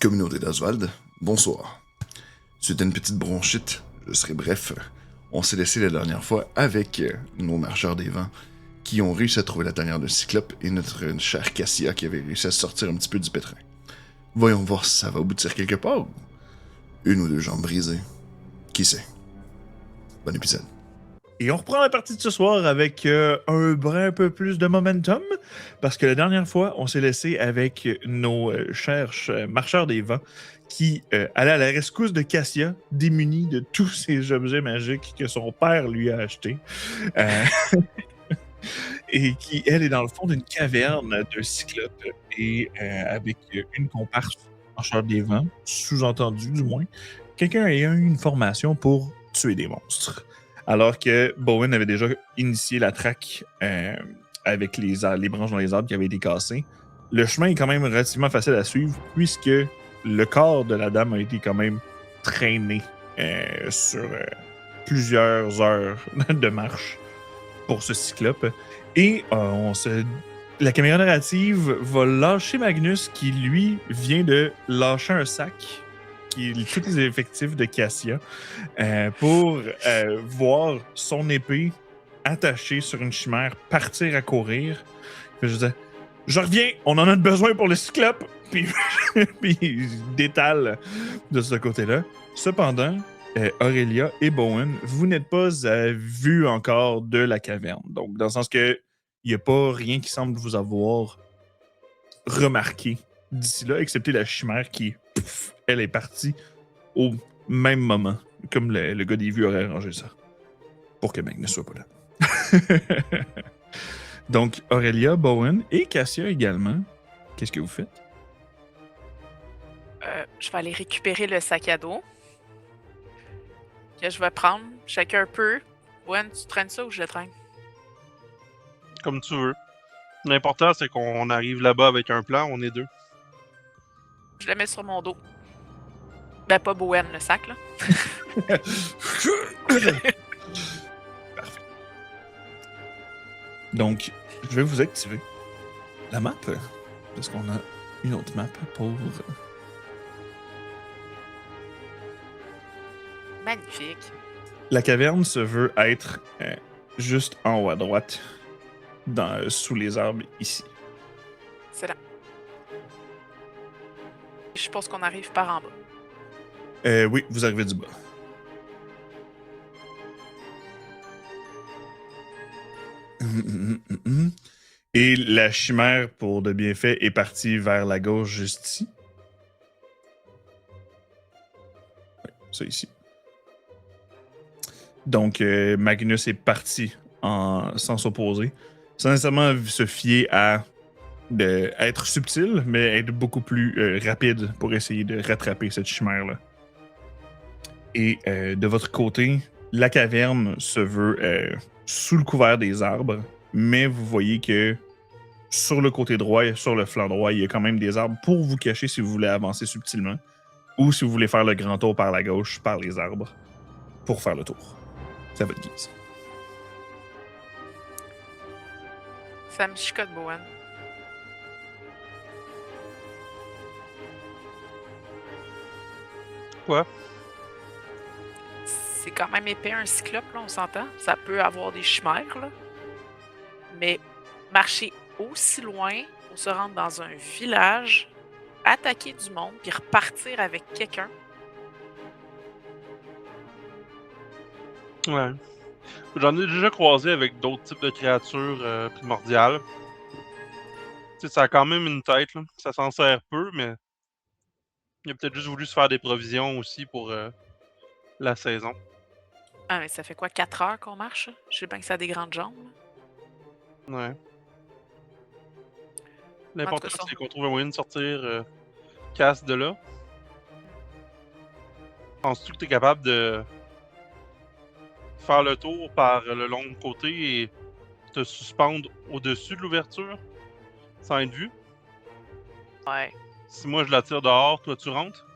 Communauté d'Oswald, bonsoir. Suite à une petite bronchite, je serai bref, on s'est laissé la dernière fois avec nos marcheurs des vents qui ont réussi à trouver la tanière de Cyclope et notre chère Cassia qui avait réussi à sortir un petit peu du pétrin. Voyons voir si ça va aboutir quelque part ou une ou deux jambes brisées. Qui sait? Bon épisode. Et on reprend la partie de ce soir avec un brin un peu plus de momentum, parce que la dernière fois, on s'est laissé avec nos chers marcheurs des vents qui allaient à la rescousse de Cassia, démunie de tous ces objets magiques que son père lui a achetés. Et qui, elle, est dans le fond d'une caverne de Cyclope et avec une comparse marcheur des vents, sous-entendu du moins, quelqu'un ayant eu une formation pour tuer des monstres. Alors que Bowen avait déjà initié la traque avec les branches dans les arbres qui avaient été cassées. Le chemin est quand même relativement facile à suivre puisque le corps de la dame a été quand même traîné sur plusieurs heures de marche pour ce cyclope. Et la caméra narrative va lâcher Magnus qui, lui, vient de lâcher un sac qui est tous les effectifs de Cassia pour voir son épée attachée sur une chimère partir à courir. Puis je disais, je reviens, on en a besoin pour le cyclope. Puis, puis il détale de ce côté-là. Cependant, Aurélia et Bowen, vous n'êtes pas vus encore de la caverne. Donc, dans le sens que il n'y a pas rien qui semble vous avoir remarqué d'ici là, excepté la chimère qui, elle est partie au même moment, comme le gars des vues aurait arrangé ça, pour que Magnus soit pas là. Donc, Aurélia, Bowen et Cassia également, qu'est-ce que vous faites? Je vais aller récupérer le sac à dos. Que je vais prendre chacun un peu. Bowen, tu traînes ça ou je le traîne? Comme tu veux. L'important, c'est qu'on arrive là-bas avec un plan, on est deux. Je le mets sur mon dos. Ben, pas Bowen, le sac, là. Parfait. Donc, je vais vous activer la map, parce qu'on a une autre map pour... Magnifique. La caverne se veut être juste en haut à droite, sous les arbres ici. C'est là. Je suppose qu'on arrive par en bas. Oui, vous arrivez du bas. Et la chimère, pour de bienfait, est partie vers la gauche, juste ici. Oui, ça ici. Donc, Magnus est parti sans s'opposer, sans nécessairement se fier à être subtil, mais être beaucoup plus rapide pour essayer de rattraper cette chimère-là. Et de votre côté, la caverne se veut sous le couvert des arbres, mais vous voyez que sur le côté droit et sur le flanc droit, il y a quand même des arbres pour vous cacher si vous voulez avancer subtilement, ou si vous voulez faire le grand tour par la gauche, par les arbres, pour faire le tour. C'est à votre guise. Ça me chicote, Bowen. Quoi? C'est quand même épais, un cyclope, là, on s'entend. Ça peut avoir des chimères, là. Mais marcher aussi loin pour se rendre dans un village, attaquer du monde, puis repartir avec quelqu'un. Ouais. J'en ai déjà croisé avec d'autres types de créatures primordiales. Tu sais, ça a quand même une tête, là. Ça s'en sert peu, mais il a peut-être juste voulu se faire des provisions aussi pour la saison. Ah, mais ça fait quoi, 4 heures qu'on marche? Je sais bien que ça a des grandes jambes. Ouais. L'important, ça- c'est qu'on trouve un moyen de sortir Cass de là. Penses-tu que tu es capable de faire le tour par le long côté et te suspendre au-dessus de l'ouverture sans être vu? Ouais. Si moi je la tire dehors, toi tu rentres?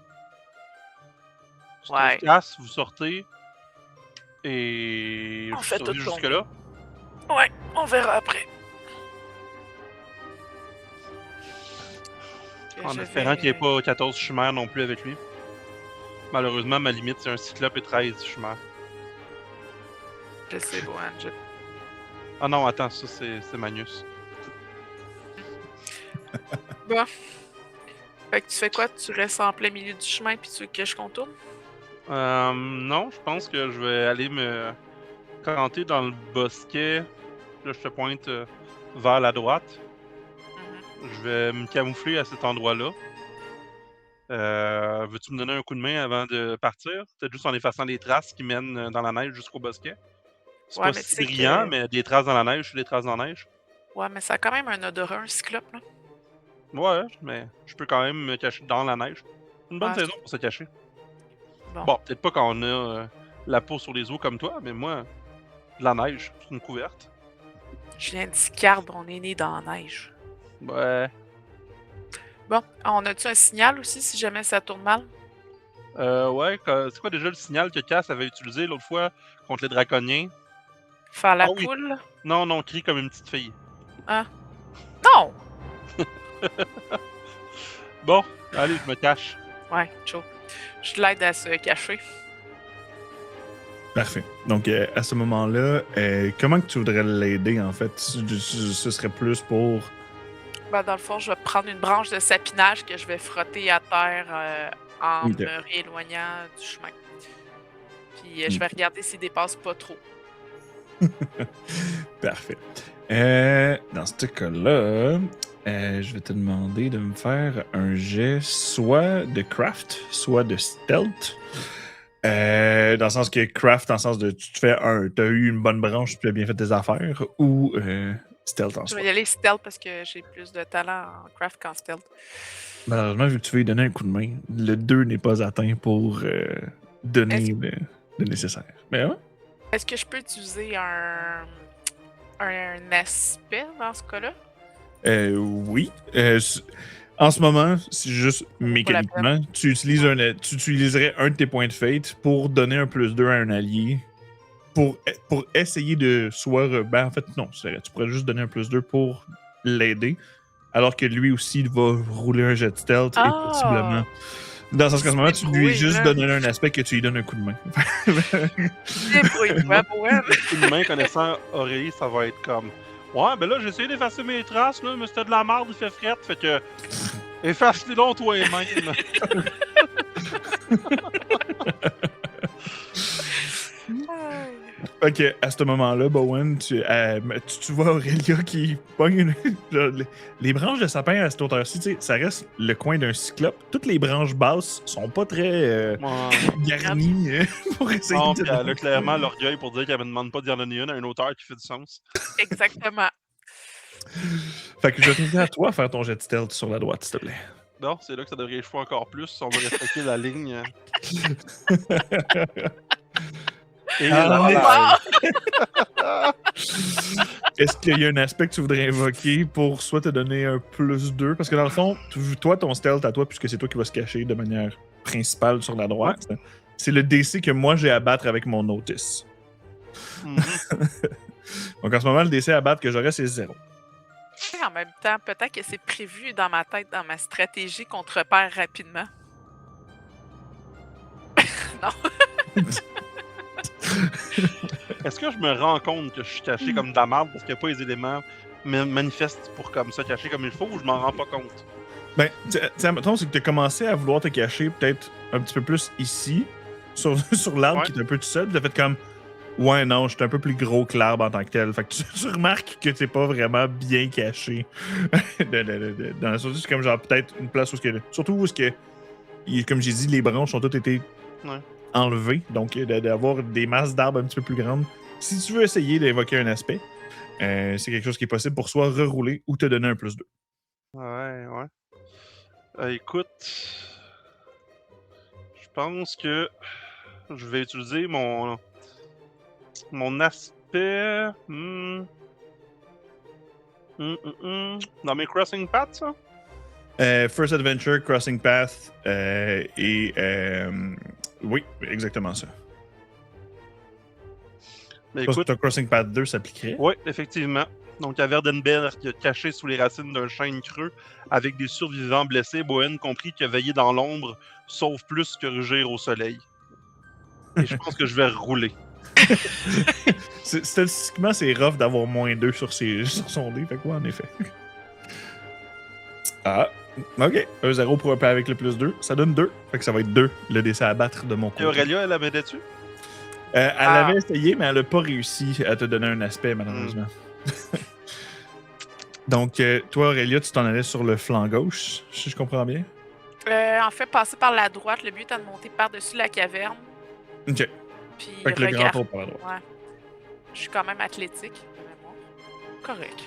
Tu Ouais. trouves Cass, vous sortez et On je fait survis tout jusque-là. Ouais, on verra après. Ouais, En je espérant vais- qu'il n'y ait pas 14 chimères non plus avec lui. Malheureusement, ma limite, c'est un cyclope et 13 chimères. Je sais, Bohan. Ah non, attends, ça c'est Magnus. Bon. Fait que tu fais quoi? Tu restes en plein milieu du chemin puis tu veux que je contourne? Non, je pense que je vais aller me canter dans le bosquet. Là, je te pointe vers la droite. Mhm. Je vais me camoufler à cet endroit-là. Veux-tu me donner un coup de main avant de partir? Peut-être juste en effaçant les traces qui mènent dans la neige jusqu'au bosquet. C'est Ouais, pas mais tu si sais brillant, que... mais des traces dans la neige, c'est des traces dans la neige. Ouais, mais ça a quand même un odorat, un cyclope, là. Ouais, mais je peux quand même me cacher dans la neige. C'est une bonne Ouais, saison pour se cacher. Bon. Bon, peut-être pas quand on a la peau sur les os comme toi, mais moi, de la neige, c'est une couverte. Je viens d'Iscarde, on est né dans la neige. Ouais. Bon, on a-tu un signal aussi si jamais ça tourne mal? Ouais, c'est quoi déjà le signal que Cass avait utilisé l'autre fois contre les draconiens? Faire la Ah oui. poule? Non, non, crie comme une petite fille. Hein? Non! Bon, allez, je me cache. Ouais, chaud. Je l'aide à se cacher. Parfait. Donc, à ce moment-là, comment que tu voudrais l'aider, en fait? Ce serait plus pour... Ben, dans le fond, je vais prendre une branche de sapinage que je vais frotter à terre en Ok. me rééloignant du chemin. Puis je vais regarder s'il dépasse pas trop. Parfait. Dans ce cas-là, je vais te demander de me faire un jet soit de craft, soit de stealth. Dans le sens que craft, dans le sens de tu te fais t'as eu une bonne branche, tu as bien fait tes affaires, ou stealth en Je soi. vais y aller stealth parce que j'ai plus de talent en craft qu'en stealth. Malheureusement, vu que tu veux lui donner un coup de main, le 2 n'est pas atteint pour donner le nécessaire. Mais ouais. Est-ce que je peux utiliser un aspect dans ce cas-là? Oui. En ce moment, c'est juste vaut pas la mécaniquement, tu utiliserais un de tes points de fate pour donner un +2 à un allié. Pour essayer de soit. Ben, en fait, non, c'est vrai, tu pourrais juste donner un +2 pour l'aider. Alors que lui aussi, il va rouler un jet de stealth et Ah! possiblement. Dans le sens qu'en ce moment, tu lui Débrouille, juste là. donnes un aspect que tu lui donnes un coup de main. Débrouille-toi, Bohan. Coup de main connaissant Aurélie, ça va être comme. Ouais, ben là, j'ai essayé d'effacer mes traces, là, mais c'était de la merde, il fait frette, fait que. Efface-les donc toi-même. Ok, à ce moment-là, Bowen, tu vois Aurélia qui pogne genre, les branches de sapin à cette hauteur-ci, tu sais, ça reste le coin d'un cyclope. Toutes les branches basses sont pas très Ouais. garnies pour essayer Non, de... pis elle a clairement l'orgueil pour dire qu'elle me demande pas d'y en donner une à un auteur qui fait du sens. Exactement. Fait que je vais t'inviter à toi à faire ton jet de stealth sur la droite, s'il te plaît. Non, c'est là que ça devrait échouer encore plus. On va respecter la ligne. Et Ah, là, mais- voilà. Est-ce qu'il y a un aspect que tu voudrais invoquer pour soit te donner un +2? Parce que dans le fond, toi, ton stealth à toi, puisque c'est toi qui vas se cacher de manière principale sur la droite, c'est le DC que moi j'ai à battre avec mon notice. Mhm. Donc en ce moment, le DC à battre que j'aurais, c'est 0. En même temps, peut-être que c'est prévu dans ma tête, dans ma stratégie qu'on te repère rapidement. Non. Est-ce que je me rends compte que je suis caché comme de la merde parce qu'il n'y a pas les éléments manifestes pour comme ça cacher comme il faut ou je m'en rends pas compte? Ben, tu sais, mettons, c'est que tu as commencé à vouloir te cacher peut-être un petit peu plus ici, sur l'arbre Ouais. qui est un peu tout seul. Tu as fait comme, ouais, non, je suis un peu plus gros que l'arbre en tant que tel. Fait que tu remarques que t'es pas vraiment bien caché. Dans la sortie, c'est comme genre peut-être une place où surtout où est-ce que, comme j'ai dit, les branches ont toutes été Ouais. enlevées. Donc, d'avoir des masses d'arbres un petit peu plus grandes. Si tu veux essayer d'évoquer un aspect, c'est quelque chose qui est possible pour soit rerouler ou te donner un +2. Ouais, ouais. Écoute, je pense que je vais utiliser mon aspect dans mes crossing paths, ça? First Adventure, Crossing Path et oui, exactement ça. Mais Je pense que écoute, ton Crossing Path 2 s'appliquerait. ouais, effectivement. Donc, à Verdenberg, caché sous les racines d'un chêne creux, avec des survivants blessés, Bohen comprit que veiller dans l'ombre sauve plus que rugir au soleil. Et je pense que je vais rouler. Statistiquement, c'est rough d'avoir -2 sur son dé, fait quoi, en effet. Ah, ok. Un 0 pour un peu avec le +2. Ça donne 2. Fait que ça va être 2, le décès à battre de mon Et côté. Aurélia, elle la mettait dessus? Elle avait essayé, mais elle n'a pas réussi à te donner un aspect, malheureusement. Donc, toi, Aurélia, tu t'en allais sur le flanc gauche, si je comprends bien? En fait, passer par la droite, le but étant de monter par-dessus la caverne. Ok. Puis Fait que le grand tour par la droite. Ouais. Je suis quand même athlétique, de mémoire. Correct.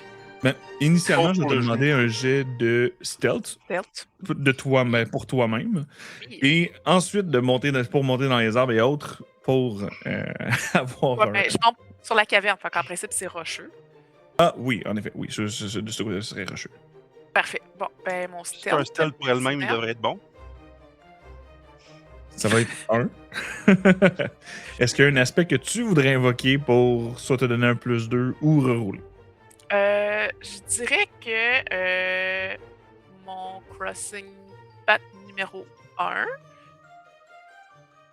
Ben, initialement, je vais Pour te le demander un jet de stealth Stealth. pour toi-même. Oui. Et ensuite, pour monter dans les arbres et autres, pour avoir Ouais, un... ben, je tombe sur la caverne, fait qu'en principe, c'est rocheux. Ah oui, en effet, oui. De ce côté, ce serait rocheux. Parfait. Bon, ben, mon Si c'est un stealth. stealth pour elle-même, il devrait être bon. Ça va être 1. Est-ce qu'il y a un aspect que tu voudrais invoquer pour soit te donner un +2 ou rerouler? Je dirais que mon crossing path numéro 1,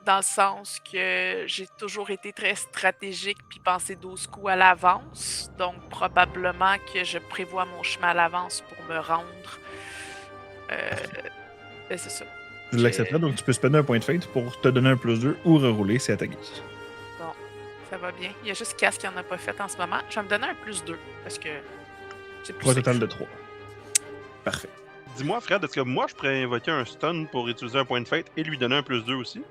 dans le sens que j'ai toujours été très stratégique puis pensé 12 coups à l'avance. Donc, probablement que je prévois mon chemin à l'avance pour me rendre. Ben, c'est ça. Je l'accepterai, donc tu peux spender un point de fate pour te donner un +2 ou rerouler, c'est à ta guise. Bon, ça va bien. Il y a juste Cass qui en a pas fait en ce moment. Je vais me donner un +2 parce que c'est plus Pour un safe. total de 3. Parfait. Dis-moi, Fred, est-ce que moi, je pourrais invoquer un stun pour utiliser un point de fate et lui donner un +2 aussi?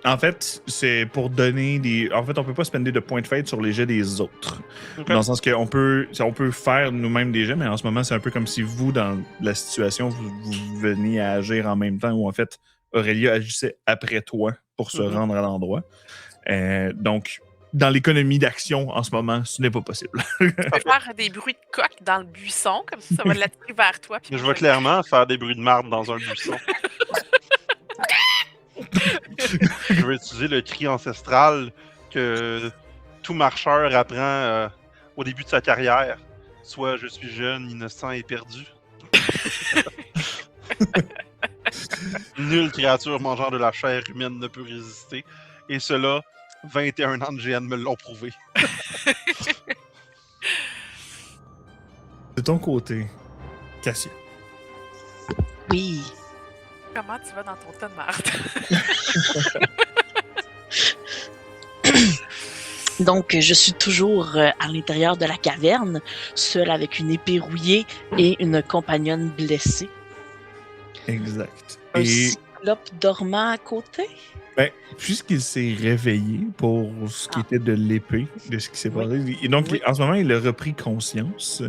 En fait, c'est pour donner des... En fait, on peut pas spender de points de fate sur les jets des autres. Ok. Dans le sens qu'on peut faire nous-mêmes des jets, mais en ce moment, c'est un peu comme si vous, dans la situation, vous veniez à agir en même temps, où en fait, Aurélia agissait après toi pour se rendre à l'endroit. Donc, dans l'économie d'action, en ce moment, ce n'est pas possible. Tu peux faire des bruits de coq dans le buisson, comme ça va l'attirer vers toi. Puis Je vais clairement faire des bruits de marde dans un buisson. Je vais utiliser le cri ancestral que tout marcheur apprend au début de sa carrière. Soit je suis jeune, innocent et perdu. Nulle créature mangeant de la chair humaine ne peut résister. Et cela, 21 ans de GN me l'ont prouvé. De ton côté, Cassia. Oui. Comment tu vas dans ton tas de marde? Donc, je suis toujours à l'intérieur de la caverne, seule avec une épée rouillée et une compagnonne blessée. Exact. Un Et cyclope dormant à côté. ben, puisqu'il s'est réveillé pour ce qui était de l'épée, de ce qui s'est passé, et donc Oui. en ce moment, il a repris conscience.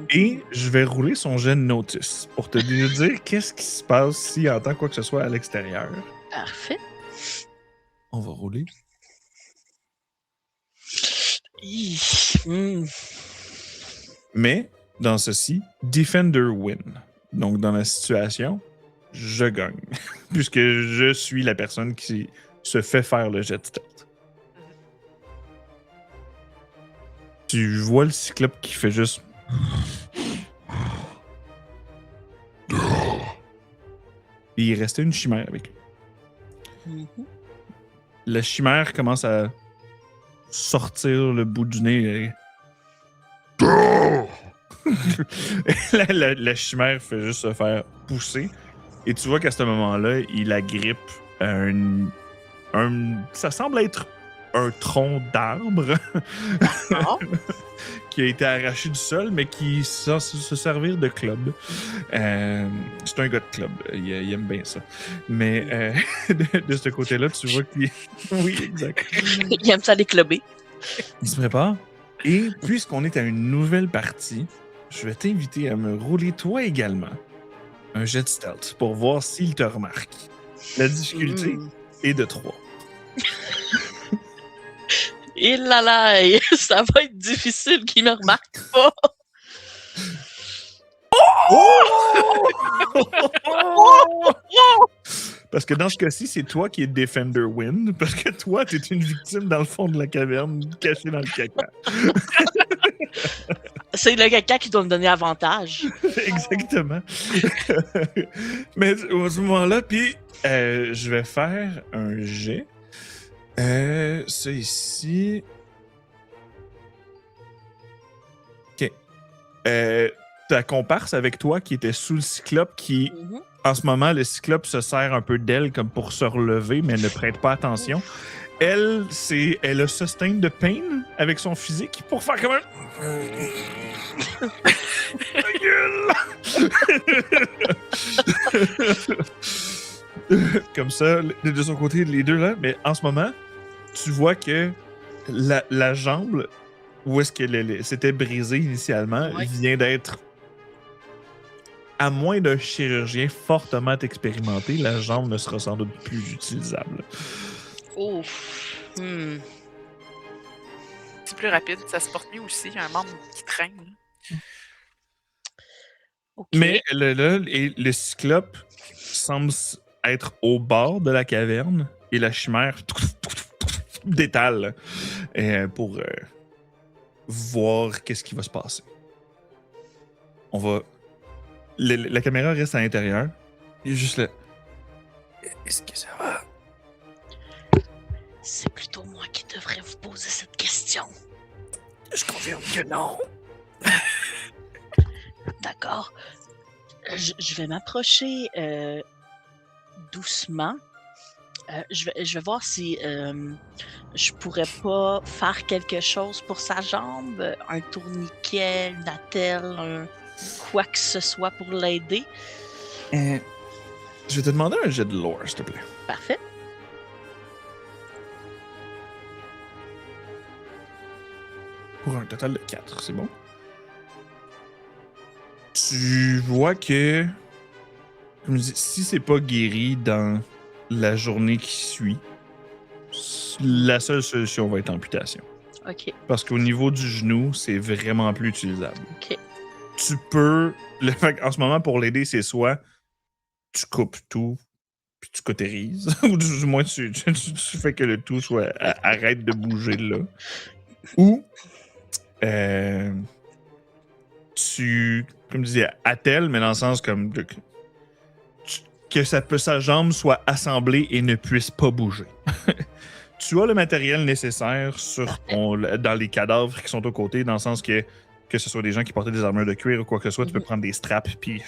Et je vais rouler son jet de notice pour te dire qu'est-ce qui se passe s'il entend quoi que ce soit à l'extérieur. Parfait. On va rouler. Mais, dans ceci, Defender win. Donc, dans la situation, je gagne. Puisque je suis la personne qui se fait faire le jet de stealth. Tu vois le cyclope qui fait juste... Et il restait une chimère avec lui. La chimère commence à sortir le bout du nez. La chimère fait juste se faire pousser. Et tu vois qu'à ce moment-là, il agrippe ça semble être un tronc d'arbre qui a été arraché du sol, mais qui sait se servir de club. C'est un gars de club. Il aime bien ça. Mais de ce côté-là, tu vois qu'il... Oui, exact. Il aime ça les clubber. Il se prépare. Et puisqu'on est à une nouvelle partie, je vais t'inviter à me rouler toi également un jet de stealth pour voir s'il te remarque. La difficulté est de 3. Et là là, ça va être difficile qu'il me remarque pas. Parce que dans ce cas-ci, c'est toi qui es Defender Win, parce que toi, t'es une victime dans le fond de la caverne, cachée dans le caca. C'est le quelqu'un qui doit me donner avantage. Exactement. Mais à ce moment-là, puis je vais faire un jet. Ça ici. Ok. Ta comparse avec toi qui était sous le cyclope, qui Mhm. en ce moment, le cyclope se sert un peu d'elle comme pour se relever, mais ne prête pas attention. Elle a sustain de pain avec son physique pour faire comme un. Ta gueule! Comme ça, de son côté, les deux là. Mais en ce moment, tu vois que la jambe où est-ce que c'était brisé initialement Ouais. vient d'être. À moins d'un chirurgien fortement expérimenté, la jambe ne sera sans doute plus utilisable. Ouf. C'est plus rapide, ça se porte mieux aussi. Il y a un membre qui traîne. Là. OK. Mais le cyclope semble être au bord de la caverne et la chimère d'étale pour voir qu'est-ce qui va se passer. On va... La caméra reste à l'intérieur. Il est juste là. Est-ce que ça va? C'est plutôt moi qui devrais vous poser cette question. Je confirme que non. D'accord. Je vais m'approcher doucement. Je vais voir si je pourrais pas faire quelque chose pour sa jambe, un tourniquet, une attelle, quoi que ce soit pour l'aider. Je vais te demander un jet de lore, s'il te plaît. Parfait. Pour un total de 4, c'est bon. Tu vois que, comme je dis, si c'est pas guéri dans la journée qui suit, la seule solution va être amputation. OK. Parce qu'au niveau du genou, c'est vraiment plus utilisable. OK. Tu peux... En ce moment, pour l'aider, c'est soit tu coupes tout, puis tu cautérises, ou du moins tu fais que le tout soit arrête de bouger là. Ou tu, comme je disais, attelle, mais dans le sens comme que sa jambe soit assemblée et ne puisse pas bouger. Tu as le matériel nécessaire dans les cadavres qui sont aux côtés, dans le sens que ce soit des gens qui portaient des armures de cuir ou quoi que ce soit, tu peux prendre des straps puis...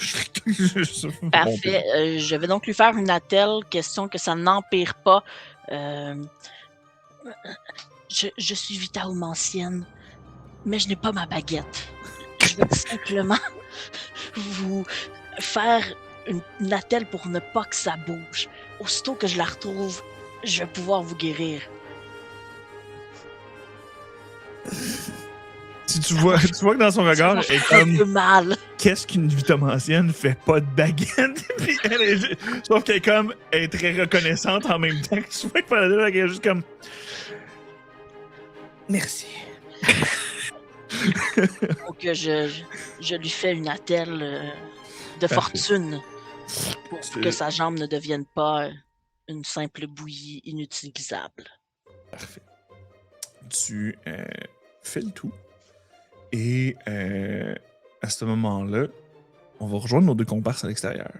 Parfait. Je vais donc lui faire une attelle, question que ça n'empire pas. Je suis vitalement ancienne, mais je n'ai pas ma baguette. Je vais simplement vous faire une attelle pour ne pas que ça bouge. Aussitôt que je la retrouve, je vais pouvoir vous guérir. Si tu vois que dans son regard, elle est Un peu comme... mal. Qu'est-ce qu'une vitamantienne fait pas de baguette? Puis sauf qu'elle est comme... Elle est très reconnaissante en même temps que tu vois qu'elle est juste comme... Merci. Donc, je lui fais une attelle de fortune pour que sa jambe ne devienne pas une simple bouillie inutilisable. Parfait. Tu fais le tout. Et à ce moment-là, on va rejoindre nos deux comparses à l'extérieur.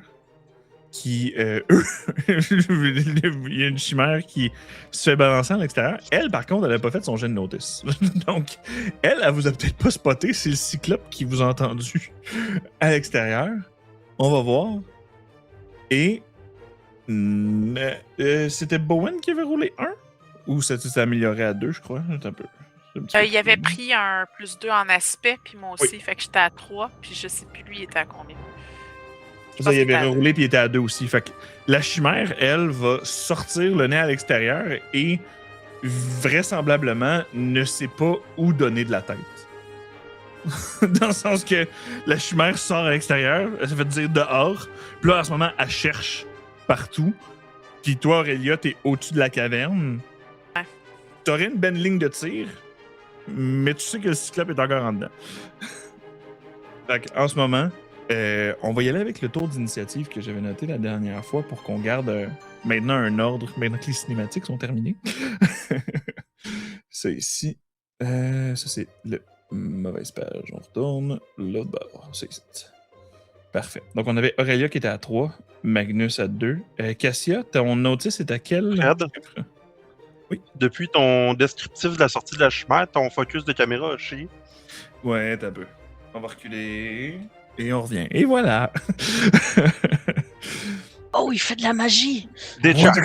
Qui, eux, il y a une chimère qui se fait balancer à l'extérieur. Elle, par contre, elle n'a pas fait son jet de notice. Donc, elle vous a peut-être pas spoté. C'est le cyclope qui vous a entendu à l'extérieur. On va voir. Et c'était Bowen qui avait roulé 1? Ou ça s'est amélioré à 2, je crois? Un peu. Il avait pris un +2 en aspect, puis moi aussi, fait que j'étais à 3, puis je sais plus lui, il était à combien. Ça, il avait reroulé puis il était à 2 aussi. Fait que la chimère, elle, va sortir le nez à l'extérieur et vraisemblablement ne sait pas où donner de la tête. Dans le sens que la chimère sort à l'extérieur, elle se fait dire dehors, puis là, en ce moment, elle cherche partout. Puis toi, Aurélia, t'es au-dessus de la caverne. Ouais. T'aurais une bonne ligne de tir, mais tu sais que le cyclope est encore en dedans. Fait en ce moment, on va y aller avec le tour d'initiative que j'avais noté la dernière fois pour qu'on garde maintenant un ordre, maintenant que les cinématiques sont terminées. C'est ici. Ça, c'est le Mauvaise page. On retourne l'autre bord. C'est ici. Parfait. Donc, on avait Aurélia qui était à 3, Magnus à 2. Cassia, ton notice est à quel Fred? chiffre? Oui. Depuis ton descriptif de la sortie de la chimère, ton focus de caméra a chié. Ouais, t'as peu. On va reculer. Et on revient. Et voilà! Oh, il fait de la magie! Des chats! Je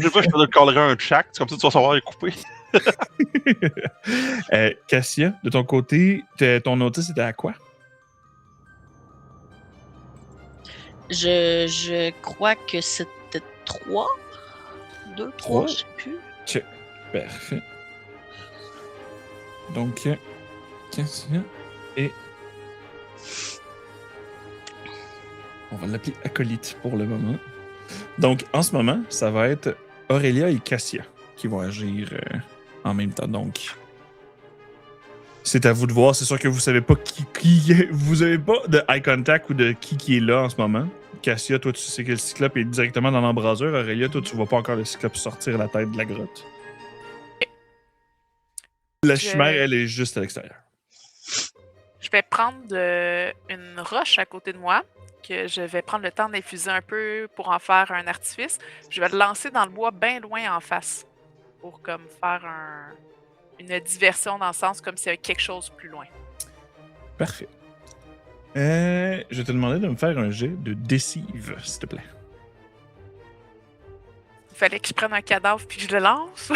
sais pas, je te collerai un chat, comme ça tu vas savoir les couper. Cassia, de ton côté, ton notice était à quoi? Je crois que c'était 3? 2, 3, je sais plus. Check. Parfait. Donc, Cassia et... On va l'appeler Acolyte pour le moment. Donc, en ce moment, ça va être Aurélia et Cassia qui vont agir en même temps. Donc, c'est à vous de voir. C'est sûr que vous savez pas vous avez pas de eye contact ou de qui est là en ce moment. Cassia, toi, tu sais que le cyclope est directement dans l'embrasure. Aurélia, toi, tu vois pas encore le cyclope sortir la tête de la grotte. La chimère, elle est juste à l'extérieur. Je vais prendre une roche à côté de moi, que je vais prendre le temps d'infuser un peu pour en faire un artifice. Je vais le lancer dans le bois bien loin en face, pour comme faire une diversion dans le sens comme s'il y avait quelque chose plus loin. Parfait. Je vais te demander de me faire un jet de décive, s'il te plaît. Il fallait que je prenne un cadavre puis que je le lance.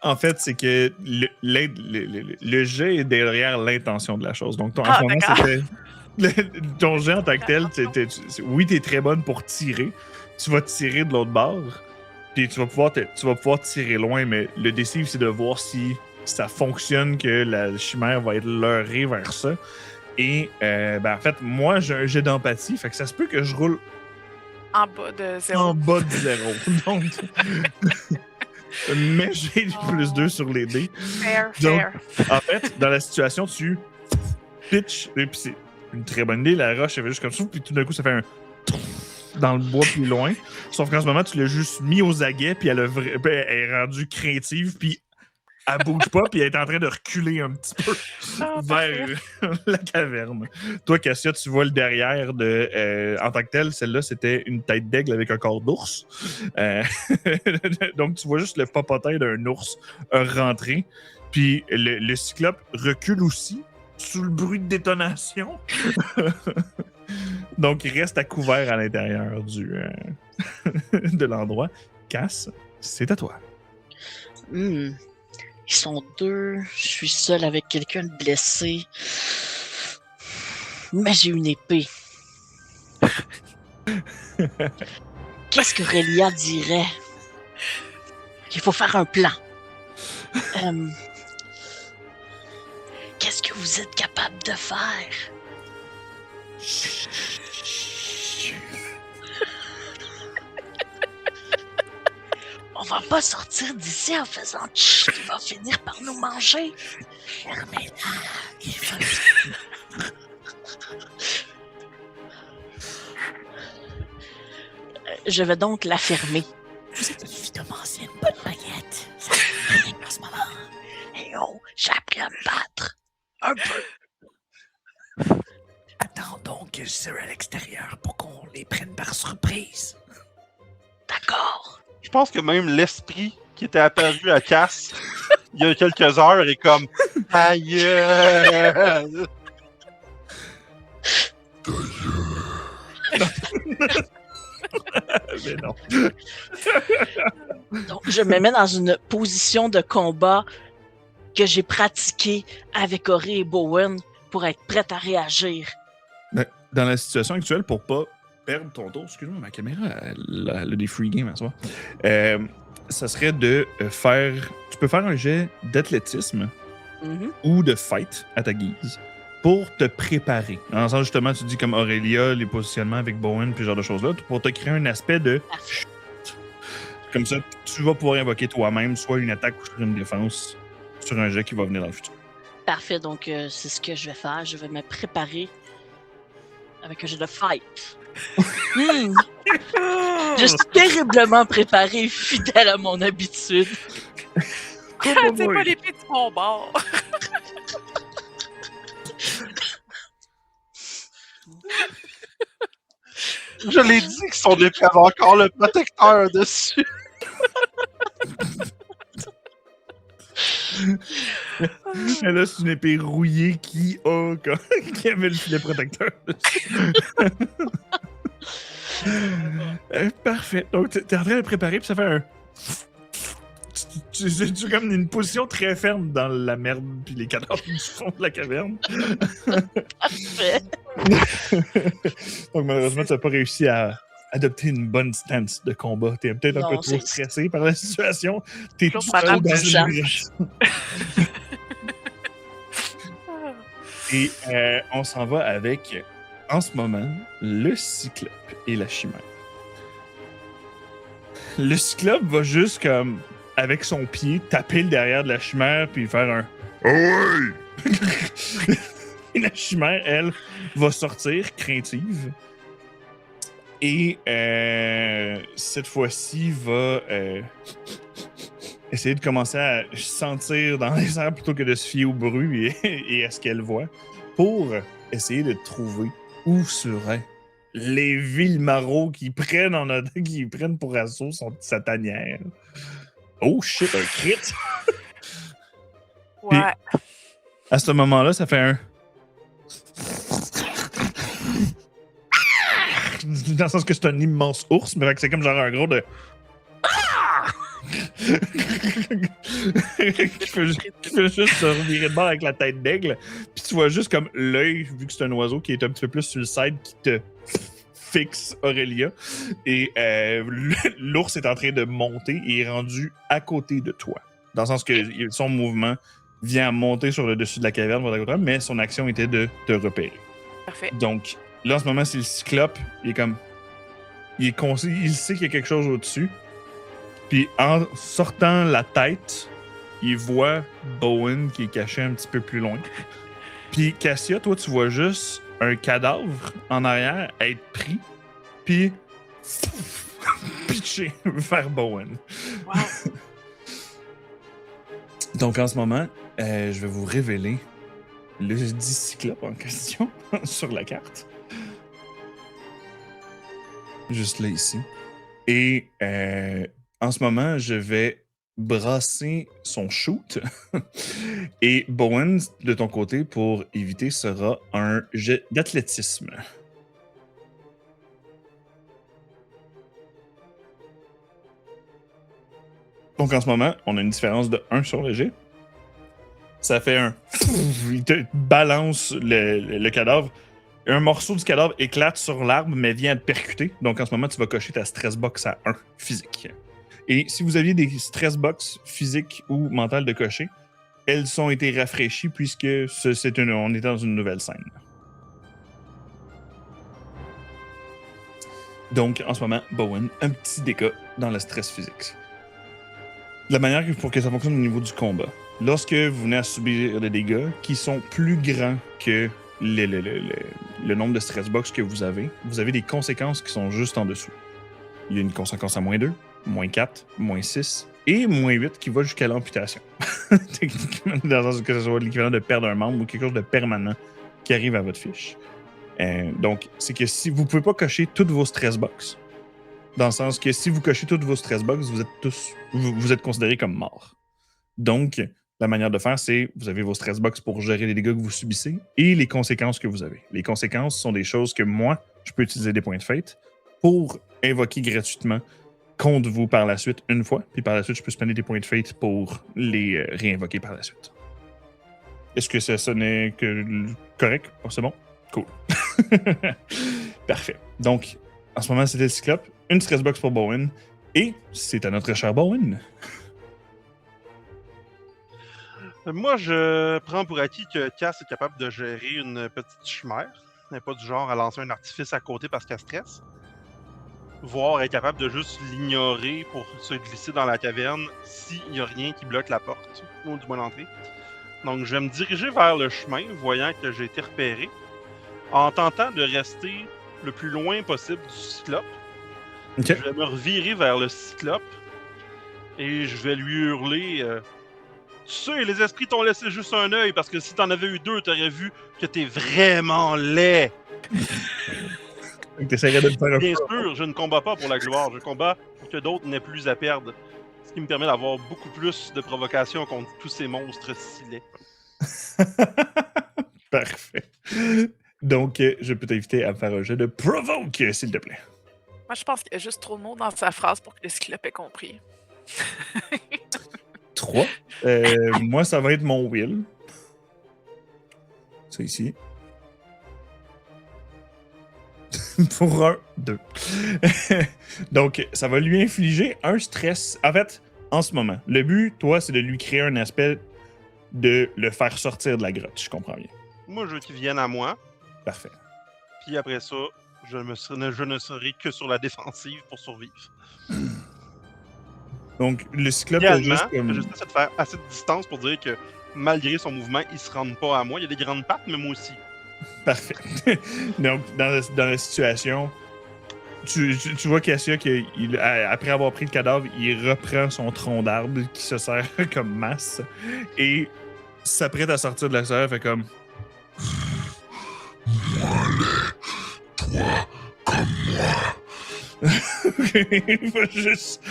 En fait, c'est que le jet est derrière l'intention de la chose. Donc, en Ah, ce moment, d'accord. c'était... Ton jet en tant que tel, oui, t'es très bonne pour tirer. Tu vas tirer de l'autre bord, puis tu vas pouvoir tirer loin, mais le décive, c'est de voir si ça fonctionne, que la chimère va être leurrée vers ça. Et, en fait, moi, j'ai un jet d'empathie, fait que ça se peut que je roule En bas de 0. en bas de 0. Donc... mais j'ai du +2 sur les dés. Fair, Donc, fair. en fait, dans la situation, tu pitches, et puis c'est une très bonne idée, la roche, elle fait juste comme ça, puis tout d'un coup, ça fait un dans le bois plus loin. Sauf qu'en ce moment, tu l'as juste mis aux aguets, puis elle est rendue craintive, puis elle bouge pas, puis elle est en train de reculer un petit peu vers la caverne. Toi, Cassia, tu vois le derrière de... en tant que tel, celle-là, c'était une tête d'aigle avec un corps d'ours. Donc, tu vois juste le popotin d'un ours rentrer. Puis le cyclope recule aussi, sous le bruit de détonation. Donc, il reste à couvert à l'intérieur de l'endroit. Cass, c'est à toi. Ils sont 2. Je suis seul avec quelqu'un de blessé. Mais j'ai une épée. Qu'est-ce que Rélia dirait? Il faut faire un plan. Qu'est-ce que vous êtes capable de faire? On va pas sortir d'ici en faisant tch, il va finir par nous manger. Fermez-la. Je vais donc la fermer. Vous êtes une phytomancienne, pas de baguette. Ça fait rien en ce moment. Et oh, j'ai appris à me battre. Un peu. Attendons qu'ils soient à l'extérieur pour qu'on les prenne par surprise. D'accord. Je pense que même l'esprit qui était apparu à Cass il y a quelques heures est comme aïe. Mais non. Donc, je me mets dans une position de combat que j'ai pratiquée avec Ori et Bowen pour être prête à réagir. Dans la situation actuelle, pour pas perdre ton tour, excuse-moi, ma caméra, elle a des free games à soi. Ça serait de faire... Tu peux faire un jet d'athlétisme ou de fight à ta guise pour te préparer. En sens, justement, tu dis comme Aurélia, les positionnements avec Bowen, puis ce genre de choses-là, pour te créer un aspect de... Comme ça, tu vas pouvoir invoquer toi-même soit une attaque ou une défense sur un jet qui va venir dans le futur. Parfait, donc c'est ce que je vais faire. Je vais me préparer avec un jeu de fight. Je suis terriblement préparé, fidèle à mon habitude. C'est pas l'épée de mon bord. Je l'ai dit que son épée avait encore le protecteur dessus. Et là, c'est une épée rouillée qui avait le filet protecteur dessus. Parfait. Donc, t'es en train de préparer, puis ça fait un... Tu es comme une position très ferme dans la merde puis les cadavres du fond de la caverne. Parfait. Donc, malheureusement, tu n'as pas réussi à adopter une bonne stance de combat. T'es peut-être un Non, peu trop c'est- stressé par la situation. T'es tout Claude seul Madame dans une Duchamp. direction. Et on s'en va avec, en ce moment, le Cyclope et la Chimère. Le Cyclope va juste comme, avec son pied, taper le derrière de la Chimère puis faire un « Oh ouais! » Et la Chimère, elle, va sortir, craintive. Et cette fois-ci, va essayer de commencer à sentir dans les airs plutôt que de se fier au bruit et à ce qu'elle voit pour essayer de trouver où seraient les Villemaro qui prennent pour assaut sa tanière. Oh shit, un crit! Ouais. À ce moment-là, ça fait un... Dans le sens que c'est un immense ours, mais c'est comme genre un gros de... qui fait juste se revirer de bord avec la tête d'aigle. Puis tu vois juste comme l'œil, vu que c'est un oiseau qui est un petit peu plus sur le side, qui te fixe Aurélia. Et l'ours est en train de monter et est rendu à côté de toi. Dans le sens que son mouvement vient monter sur le dessus de la caverne, mais son action était de te repérer. Parfait. Donc, là, en ce moment, c'est le Cyclope. Il est comme... Il sait qu'il y a quelque chose au-dessus. Puis, en sortant la tête, il voit Bowen qui est caché un petit peu plus loin. Puis, Cassia, toi, tu vois juste un cadavre en arrière être pris, puis pitché vers Bowen. Wow. Donc, en ce moment, je vais vous révéler le dit Cyclope en question sur la carte. Juste là, ici. Et en ce moment, je vais brasser son shoot. Et Bowen, de ton côté, pour éviter, sera un jet d'athlétisme. Donc, en ce moment, on a une différence de 1 sur le jet. Ça fait un... Il te balance le cadavre. Un morceau du cadavre éclate sur l'arbre, mais vient te percuter. Donc, en ce moment, tu vas cocher ta stress box à 1 physique. Et si vous aviez des stress box physiques ou mentales de cocher, elles ont été rafraîchies puisque on est dans une nouvelle scène. Donc, en ce moment, Bowen, un petit dégât dans le stress physique. La manière pour que ça fonctionne au niveau du combat, lorsque vous venez à subir des dégâts qui sont plus grands que le nombre de stress box que vous avez des conséquences qui sont juste en dessous. Il y a une conséquence à -2, -4, -6 et -8 qui va jusqu'à l'amputation. Techniquement, dans le sens que ce soit l'équivalent de perdre un membre ou quelque chose de permanent qui arrive à votre fiche. Donc, c'est que si vous pouvez pas cocher toutes vos stress box, dans le sens que si vous cochez toutes vos stress box, vous êtes considérés comme morts. Donc, la manière de faire, c'est vous avez vos stress box pour gérer les dégâts que vous subissez et les conséquences que vous avez. Les conséquences sont des choses que moi, je peux utiliser des points de fate pour invoquer gratuitement contre vous par la suite une fois, puis par la suite, je peux spender des points de fate pour les réinvoquer par la suite. Est-ce que ça n'est que correct? Oh, c'est bon? Cool. Parfait. Donc, en ce moment, c'était le Cyclope, une stress box pour Bowen, et c'est à notre cher Bowen. Moi, je prends pour acquis que Cass est capable de gérer une petite chimère. Elle n'est pas du genre à lancer un artifice à côté parce qu'elle stresse. Voire être capable de juste l'ignorer pour se glisser dans la caverne s'il n'y a rien qui bloque la porte, ou du moins l'entrée. Donc, je vais me diriger vers le chemin, voyant que j'ai été repéré. en tentant de rester le plus loin possible du cyclope, Ok. je vais me revirer vers le cyclope et je vais lui hurler tu sais, les esprits t'ont laissé juste un œil parce que si t'en avais eu deux, t'aurais vu que t'es vraiment laid. T'essaierais de le faire un Bien peu. sûr, je ne combats pas pour la gloire, je combats pour que d'autres n'aient plus à perdre. Ce qui me permet d'avoir beaucoup plus de provocation contre tous ces monstres si laids. Parfait. Donc, je peux t'inviter à me faire un jeu de provoke, s'il te plaît. Moi, je pense qu'il y a juste trop de mots dans sa phrase pour que le cyclope ait compris. 3. Moi, ça va être mon will. Ça ici. Pour 1, 2. Donc, ça va lui infliger un stress. En fait, en ce moment, le but, toi, c'est de lui créer un aspect de le faire sortir de la grotte, je comprends bien. Moi, je veux qu'ils viennent à moi, Parfait. puis après ça, je ne serai que sur la défensive pour survivre. Donc, le cyclope est Idéalement, juste comme... juste essayer de faire assez de distance pour dire que malgré son mouvement, il se rende pas à moi. Il y a des grandes pattes, mais moi aussi. Parfait. Donc, dans la situation, tu vois Cassia, après avoir pris le cadavre, il reprend son tronc d'arbre qui se sert comme masse et s'apprête à sortir de la serre, fait comme... Toi, comme moi. Il va juste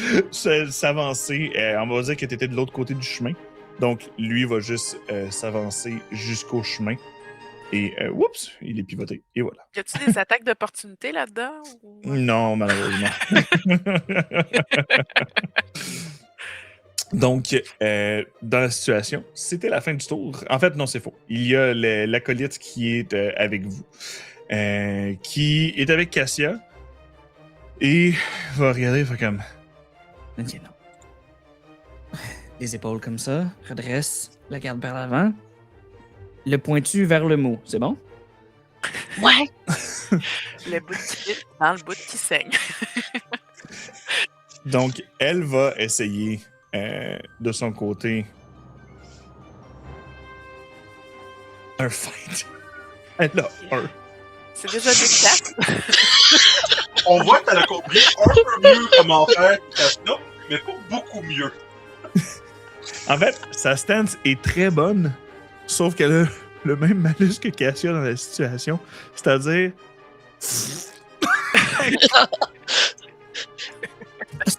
s'avancer. On va dire que tu étais de l'autre côté du chemin. Donc, lui va juste s'avancer jusqu'au chemin. Et, oups, il est pivoté. Et voilà. Y a-tu des attaques d'opportunité là-dedans? Ou... Non, malheureusement. Donc, dans la situation, c'était la fin du tour. En fait, non, c'est faux. Il y a l'acolyte qui est avec vous, qui est avec Cassia, et va regarder, fait comme... Ok, non. Les épaules comme ça, redresse, la garde vers l'avant. Le pointu vers le mot, c'est bon? Ouais. Le bout qui fit dans le bout qui saigne. Donc, elle va essayer de son côté un fight. Elle a un. C'est déjà des 4. On voit que t'as compris un peu mieux comment faire ça, mais pas beaucoup mieux. En fait, sa stance est très bonne, sauf qu'elle a le même malus que Cassia dans la situation. C'est-à-dire...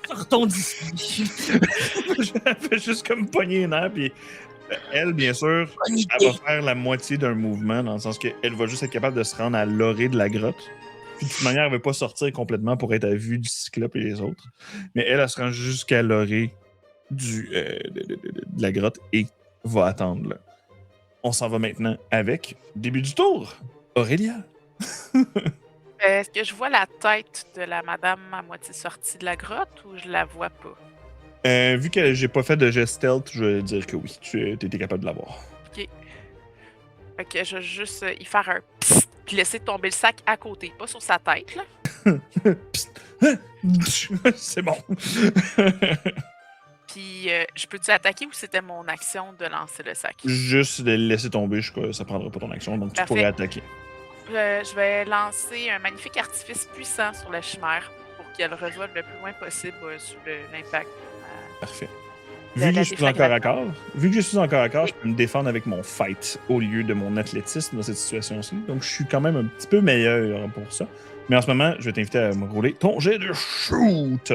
Sortons d'ici. Elle fait juste comme pogner une air, puis elle, bien sûr, Bonne elle idée. va faire la moitié d'un mouvement, dans le sens qu'elle va juste être capable de se rendre à l'orée de la grotte. Puis de toute manière, elle ne va pas sortir complètement pour être à vue du cyclope et les autres. Mais elle se rend jusqu'à l'orée de la grotte et va attendre là. On s'en va maintenant avec début du tour. Aurélia. Est-ce que je vois la tête de la madame à moitié sortie de la grotte ou je la vois pas? Vu que j'ai pas fait de geste stealth, je vais dire que oui, tu étais capable de l'avoir. Ok, je vais juste y faire un psst, puis laisser tomber le sac à côté, pas sur sa tête, là. C'est bon. Puis, je peux-tu attaquer ou c'était mon action de lancer le sac? Juste de le laisser tomber, ça prendra pas ton action, donc tu Parfait. pourrais attaquer. Je vais lancer un magnifique artifice puissant sur la chimère pour qu'elle revole le plus loin possible sous l'impact. Parfait. La- Vu que la je suis encore à déflagration. corps, je peux me défendre avec mon fight au lieu de mon athlétisme dans cette situation-ci. Donc je suis quand même un petit peu meilleur pour ça. Mais en ce moment, je vais t'inviter à me rouler ton jet de shoot.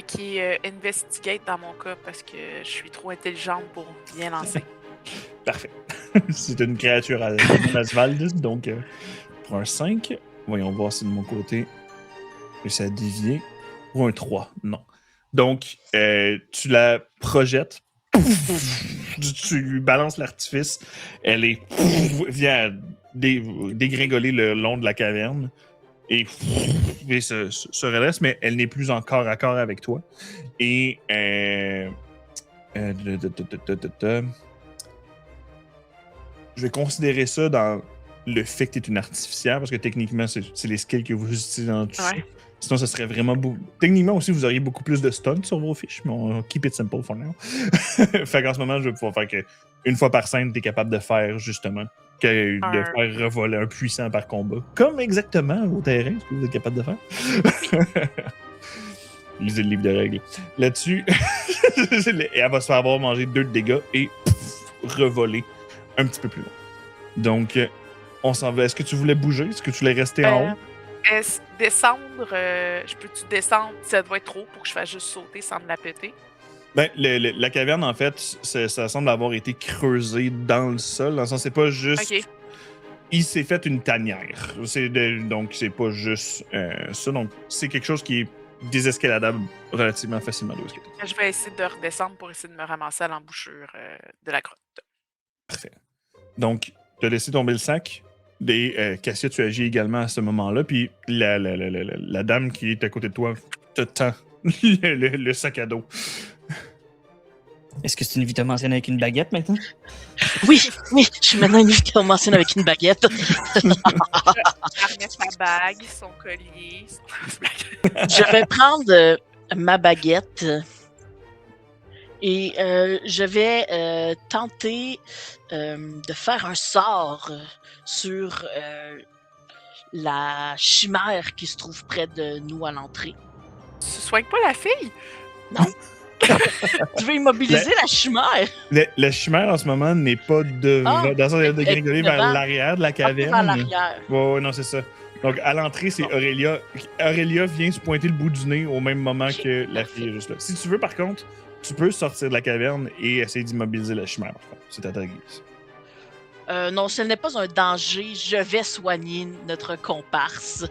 Qui est investigate dans mon cas parce que je suis trop intelligente pour bien lancer. Parfait. C'est une créature à Asvald, donc pour un 5, voyons voir si de mon côté, ça a dévié. Pour un 3, non. Donc, tu la projettes, tu lui balances l'artifice, elle vient dégringoler le long de la caverne et se redresse, mais elle n'est plus en corps à corps avec toi. Et je vais considérer ça dans le fait que tu es une artificière, parce que techniquement, c'est les skills que vous utilisez dans tout ça. Ouais. Sinon, ça serait vraiment beau. Techniquement aussi, vous auriez beaucoup plus de stuns sur vos fiches, mais on keep it simple for now. Fait qu'en ce moment, je vais pouvoir faire que une fois par scène, tu es capable de faire justement que de faire revoler un puissant par combat. Comme exactement au terrain, ce que vous êtes capable de faire. Lisez le livre de règles. Là-dessus, elle va se faire avoir manger 2 de dégâts et revoler un petit peu plus loin. Donc, on s'en va. Est-ce que tu voulais bouger? Est-ce que tu voulais rester en haut? Descendre, je peux-tu descendre? Ça doit être trop pour que je fasse juste sauter sans me la péter. Ben, la caverne, en fait, ça semble avoir été creusé dans le sol. Dans le sens, c'est pas juste... Ok. Il s'est fait une tanière. Donc, c'est pas juste ça. Donc, c'est quelque chose qui est désescaladable relativement facilement. Je vais essayer de redescendre pour essayer de me ramasser à l'embouchure de la grotte. Parfait. Donc, tu as laissé tomber le sac. Cassia, tu agis également à ce moment-là. Puis la dame qui est à côté de toi te tend le sac à dos. Est-ce que c'est une vite ancienne avec une baguette maintenant? Oui, je suis maintenant une invitée en ancienne avec une baguette. Elle remet sa bague, son collier. Je vais prendre ma baguette et je vais tenter de faire un sort sur la chimère qui se trouve près de nous à l'entrée. Tu soignes pas la fille? Tu veux immobiliser la chimère? La chimère, en ce moment, n'est pas devant. Dans le sens, elle est dégringolée vers l'arrière de la caverne. Vers l'arrière. Ouais, non, c'est ça. Donc, à l'entrée, c'est Aurélia. Aurélia vient se pointer le bout du nez au même moment que la fille est juste là. Si tu veux, par contre, tu peux sortir de la caverne et essayer d'immobiliser la chimère. C'est à ta guise. Non, ce n'est pas un danger. Je vais soigner notre comparse.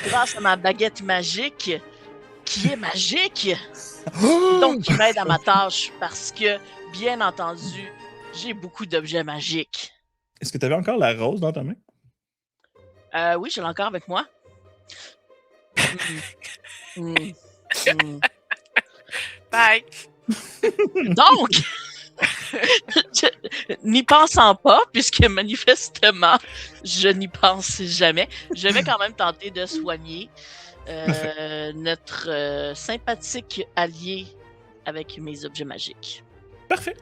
Grâce à ma baguette magique, qui est magique, donc qui m'aide à ma tâche, parce que, bien entendu, j'ai beaucoup d'objets magiques. Est-ce que tu avais encore la rose dans ta main? Oui, je l'ai encore avec moi. Bye! Donc, n'y pensant pas, puisque manifestement, je n'y pense jamais, je vais quand même tenter de soigner notre sympathique allié avec mes objets magiques. Parfait.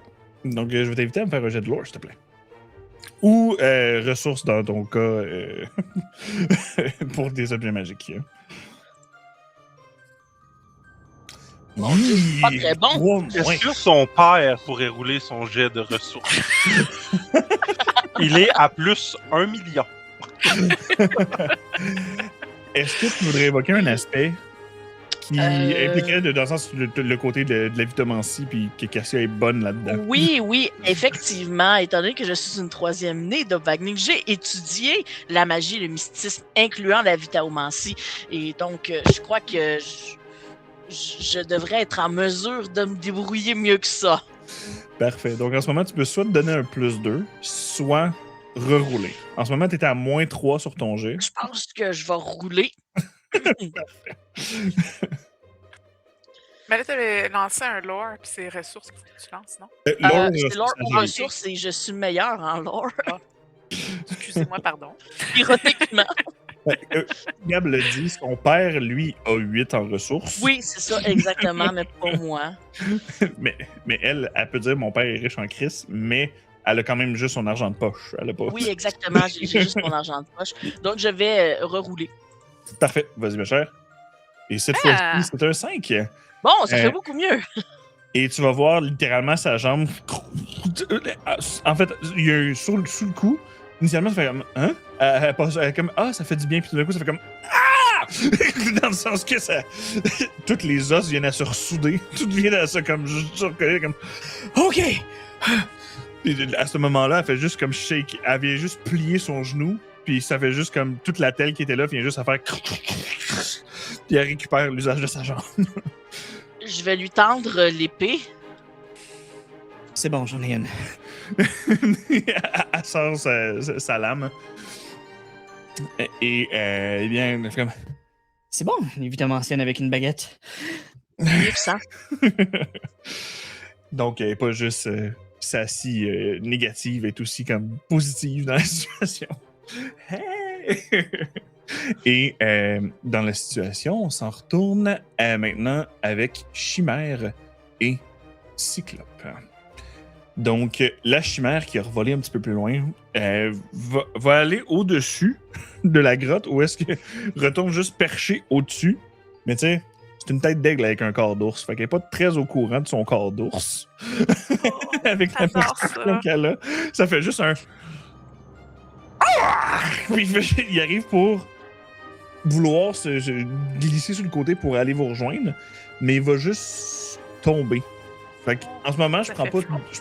Donc, je vais t'inviter à me faire un jet de lore, s'il te plaît. Ou ressources dans ton cas pour des objets magiques. Pas très bon. Est-ce que son père pourrait rouler son jet de ressources? Il est à plus 1 million. Est-ce que tu voudrais évoquer un aspect qui impliquerait dans le sens le côté de la vitamancie puis que Cassia est bonne là-dedans? Oui, effectivement. Étant donné que je suis une 3e née de Wagner, j'ai étudié la magie et le mysticisme, incluant la vitaomancie. Et donc, je crois que je devrais être en mesure de me débrouiller mieux que ça. Parfait. Donc, en ce moment, tu peux soit te donner un +2, soit rerouler. En ce moment, tu es à -3 sur ton jet. Je pense que je vais rouler. Mais là, tu avais lancé un lore, puis c'est ressources qu'il faut que tu lances, non? C'est lore ou ressources et je suis meilleur en lore. Excusez-moi, pardon. Ironiquement. Gab le dit, son père, lui, a 8 en ressources. Oui, c'est ça, exactement, mais pas moi. mais elle peut dire mon père est riche en Christ, mais elle a quand même juste son argent de poche. Elle a pas... Oui, exactement, j'ai juste mon argent de poche. Donc, je vais rerouler. Parfait, vas-y, ma chère. Et cette fois-ci, c'est un 5. Bon, ça fait beaucoup mieux. Et tu vas voir littéralement sa jambe. En fait, il y a eu sous le cou. Initialement, ça fait comme. Hein? Elle comme. Ah, ça fait du bien. Puis tout d'un coup, ça fait comme. Ah! Dans le sens que ça. Toutes les os viennent à se ressouder. Tout vient à se comme. Recoller comme. OK! Puis à ce moment-là, elle fait juste comme shake. Elle vient juste plier son genou. Puis ça fait juste comme. Toute la telle qui était là vient juste à faire. Puis elle récupère l'usage de sa jambe. Je vais lui tendre l'épée. C'est bon, j'en ai une. Elle sort sa lame. Et, eh bien, comme... C'est bon, une vite ancienne avec une baguette. Mieux que ça. Donc, elle n'est pas juste sassy négative, elle est aussi comme positive dans la situation. Hey! Et dans la situation, on s'en retourne maintenant avec Chimère et Cyclope. Donc, la chimère qui a revolé un petit peu plus loin va aller au-dessus de la grotte où est-ce que retourne juste perché au-dessus. Mais tu sais, c'est une tête d'aigle avec un corps d'ours. Fait qu'elle n'est pas très au courant de son corps d'ours. Avec la j'adore position ça. qu'elle a. Ça fait juste un... Puis il arrive pour vouloir se glisser sur le côté pour aller vous rejoindre. Mais il va juste tomber. Fait que, en ce moment, je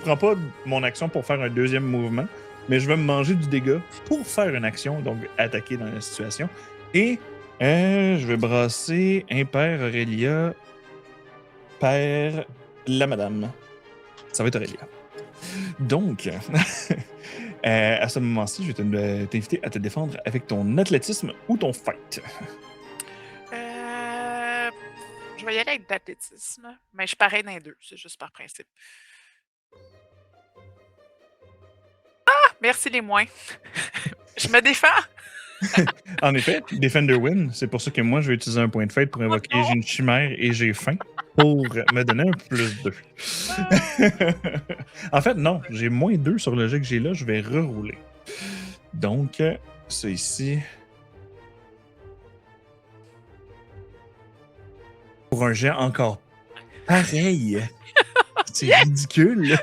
prends pas mon action pour faire un deuxième mouvement, mais je vais me manger du dégât pour faire une action, donc attaquer dans la situation. Et je vais brasser impair Aurélia, pair la madame. Ça va être Aurélia. Donc, à ce moment-ci, je vais t'inviter à te défendre avec ton athlétisme ou ton fight. Je vais y aller avec d'athlétisme, mais je suis pareil dans les deux, c'est juste par principe. Ah! Merci les moins. Je me défends. En effet, Defender Win, c'est pour ça que moi, je vais utiliser un point de fête pour invoquer non! j'ai une chimère et j'ai faim pour me donner un plus 2. En fait, non, j'ai moins 2 sur le jet que j'ai là, je vais rerouler. Donc, ça ici. Pour un jet encore pareil. C'est ridicule.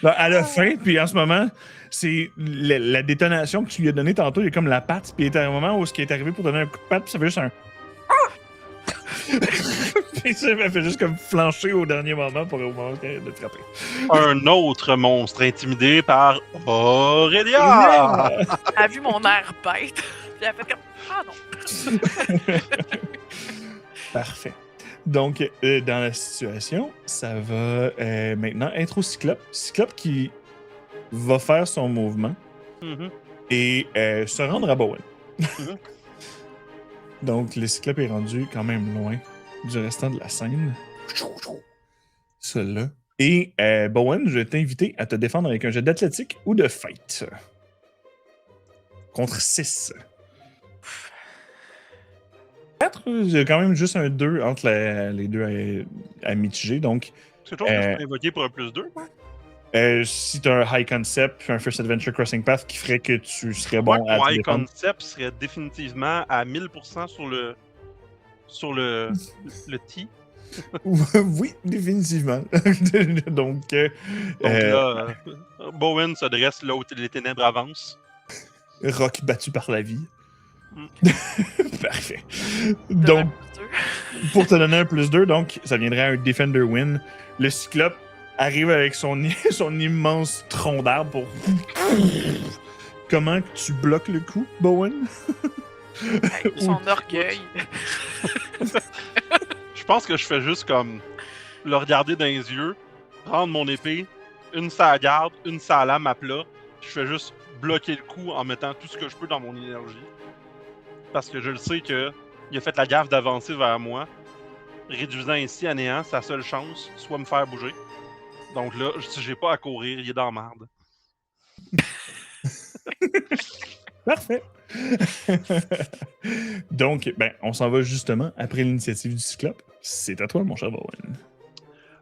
Ben, elle a faim, puis en ce moment, c'est la détonation que tu lui as donnée tantôt, il y a comme la patte, puis il y a un moment où ce qui est arrivé pour donner un coup de patte, puis ça fait juste un... Puis ça fait juste comme flancher au dernier moment pour au moment de frapper. Un autre monstre intimidé par Aurélia! Elle a vu mon air bête, puis elle a fait comme « Ah non! » Parfait. Donc, dans la situation, ça va maintenant être au Cyclope. Cyclope qui va faire son mouvement et se rendre à Bowen. Donc, le Cyclope est rendu quand même loin du restant de la scène. Celui-là. Et Bowen, je vais t'inviter à te défendre avec un jet d'athlétique ou de fight. Contre 6. 4, j'ai quand même juste un 2 entre les deux à mitiger, donc... C'est toujours que je peux invoquer pour un plus 2, quoi? Si tu as un High Concept puis un First Adventure Crossing Path qui ferait que tu serais bon à Mon te High défendre. Concept serait définitivement à 1000% sur le T. Oui, définitivement. Donc là, Bowen se dresse là où les ténèbres avancent. Rock battu par la vie. Parfait. Donne Donc, un plus deux. pour te donner un plus 2, donc ça viendrait à un Defender Win. Le Cyclope arrive avec son immense tronc d'arbre pour... Comment tu bloques le coup, Bowen? Avec son orgueil. Je pense que je fais juste comme le regarder dans les yeux, prendre mon épée, une sur la garde, une sur la lame à plat. Je fais juste bloquer le coup en mettant tout ce que je peux dans mon énergie. Parce que je le sais que il a fait la gaffe d'avancer vers moi, réduisant ainsi à néant sa seule chance, soit me faire bouger. Donc là, si j'ai pas à courir, il est dans la merde. Parfait. Donc, ben, on s'en va justement après l'initiative du Cyclope. C'est à toi, mon cher Bowen.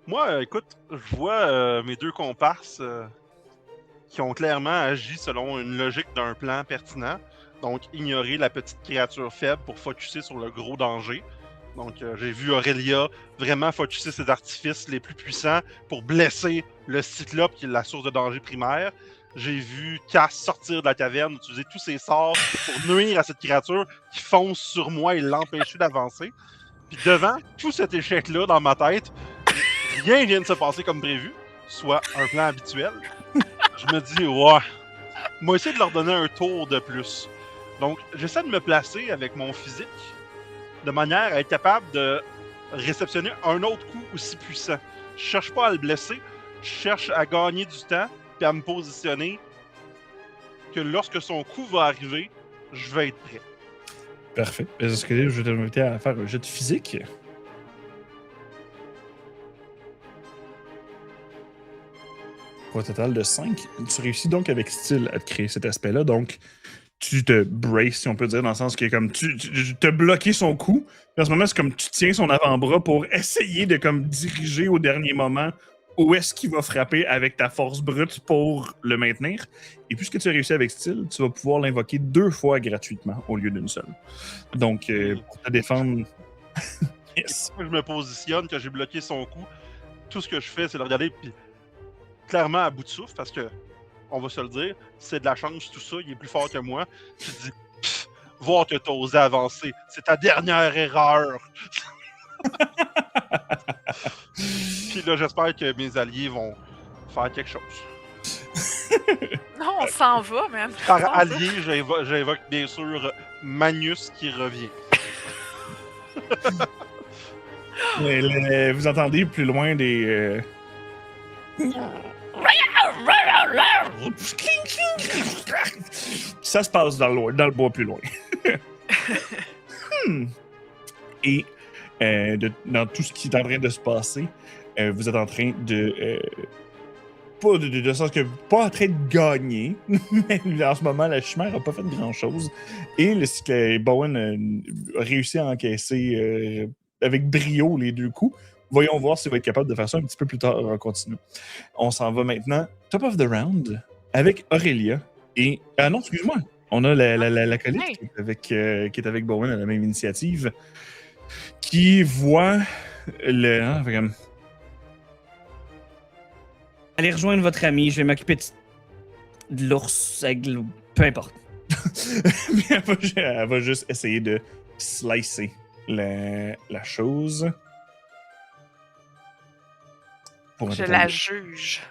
Moi, écoute, je vois mes deux comparses qui ont clairement agi selon une logique d'un plan pertinent. Donc, ignorer la petite créature faible pour focusser sur le gros danger. Donc, j'ai vu Aurélia vraiment focusser ses artifices les plus puissants pour blesser le Cyclope, qui est la source de danger primaire. J'ai vu Cass sortir de la caverne, utiliser tous ses sorts pour nuire à cette créature qui fonce sur moi et l'empêcher d'avancer. Puis devant tout cet échec-là dans ma tête, rien vient de se passer comme prévu, soit un plan habituel. Je me dis, ouais, moi essayer de leur donner un tour de plus. Donc, j'essaie de me placer avec mon physique de manière à être capable de réceptionner un autre coup aussi puissant. Je cherche pas à le blesser, je cherche à gagner du temps puis à me positionner que lorsque son coup va arriver, je vais être prêt. Parfait. Est-ce que je vais t'inviter à faire un jet de physique? Pour un total de 5. Tu réussis donc avec style à te créer cet aspect-là. Donc, tu te braces, si on peut dire, dans le sens que comme tu te bloqué son coup. En ce moment, c'est comme tu tiens son avant-bras pour essayer de comme diriger au dernier moment où est-ce qu'il va frapper avec ta force brute pour le maintenir. Et puisque tu as réussi avec style, tu vas pouvoir l'invoquer 2 fois gratuitement au lieu d'une seule. Donc, pour te défendre... Yes. Je me positionne, que j'ai bloqué son coup. Tout ce que je fais, c'est le regarder, puis clairement à bout de souffle, parce que, on va se le dire, c'est de la chance, tout ça, il est plus fort que moi. Tu te dis, voir que t'as osé avancer, c'est ta dernière erreur. Puis là, j'espère que mes alliés vont faire quelque chose. Non, on s'en va, man. Par allié, j'invoque bien sûr Magnus qui revient. Vous entendez plus loin des... Ça se passe dans le bois plus loin. Et dans tout ce qui est en train de se passer, vous êtes en train de... pas de sens que pas en train de gagner, mais en ce moment, la chimère n'a pas fait grand-chose. Et le Bowen a réussi à encaisser avec brio les 2 coups. Voyons voir s'il va être capable de faire ça un petit peu plus tard en continu. On s'en va maintenant, top of the round, avec Aurélia. Et... Ah non, excuse-moi. On a la collègue qui est avec Bowen à la même initiative, qui voit le... Allez rejoindre votre ami, je vais m'occuper de l'ours, aigle, peu importe. Elle va juste essayer de slicer la chose. Je la juge.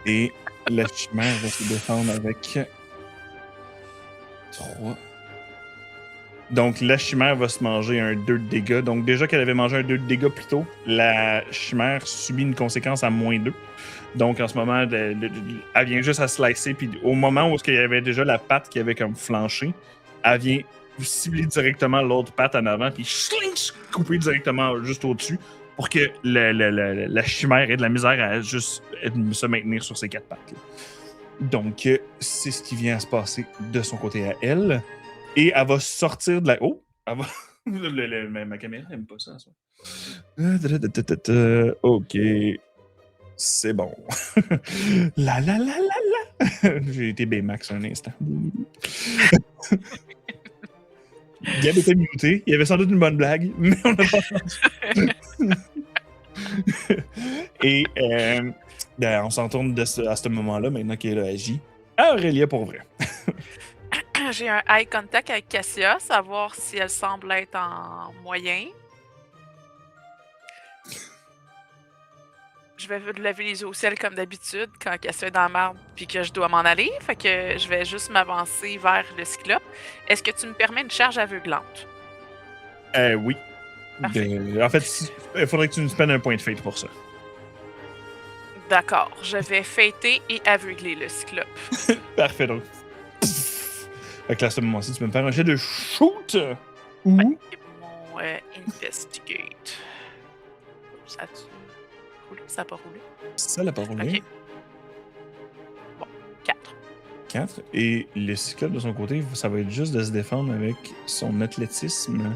Et la chimère va se défendre avec 3. Donc, la chimère va se manger un 2 de dégâts. Donc, déjà qu'elle avait mangé un 2 de dégâts plus tôt, la chimère subit une conséquence à -2. Donc, en ce moment, elle vient juste à slicer. Puis, au moment où il y avait déjà la patte qui avait comme flanché, elle vient cibler directement l'autre patte en avant, puis couper directement juste au-dessus pour que la chimère ait de la misère à juste se maintenir sur ses 4 pattes. Là. Donc, c'est ce qui vient à se passer de son côté à elle. Et elle va sortir de la... Oh! Elle va... ma caméra n'aime pas ça. OK. C'est bon. La. J'ai été Baymax un instant. Gab était muté. Il y avait sans doute une bonne blague, mais on n'a pas entendu. Et on s'en tourne à ce moment-là, maintenant qu'elle a agi. À Aurélia, pour vrai. J'ai un eye contact avec Cassia, savoir si elle semble être en moyen. Je vais lever les yeux au ciel comme d'habitude quand Cassia est dans la marde puis que je dois m'en aller. Fait que je vais juste m'avancer vers le cyclope. Est-ce que tu me permets une charge aveuglante? Oui. En fait, il faudrait que tu nous spendes un point de fate pour ça. D'accord. Je vais fêter et aveugler le cyclope. Parfait, donc. Fait que là, à ce moment-ci, tu peux me faire un jet de shoot. Ou... Ouais, mon investigate. Ça a-tu roulé? Ça n'a pas roulé? Ça l'a pas roulé. Ok. Bon, 4. 4. Et le cyclope, de son côté, ça va être juste de se défendre avec son athlétisme.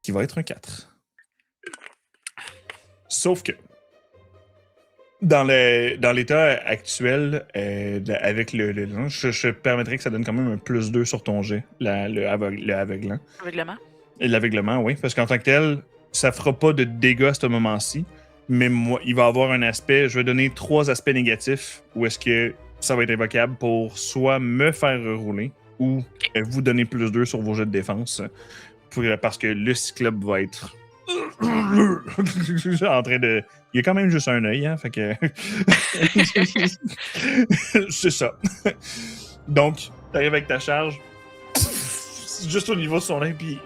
Qui va être un 4. Sauf que, dans l'état actuel, avec je permettrais que ça donne quand même un +2 sur ton jet, le aveuglement. Aveuglement? L'aveuglement, oui. Parce qu'en tant que tel, ça fera pas de dégâts à ce moment-ci. Mais moi, il va avoir un aspect... Je vais donner 3 aspects négatifs où est-ce que ça va être invocable pour soit me faire rouler ou vous donner +2 sur vos jets de défense. Parce que le cyclope va être... en train de... Il y a quand même juste un œil, hein, fait que... C'est ça. Donc, t'arrives avec ta charge, juste au niveau de son œil, puis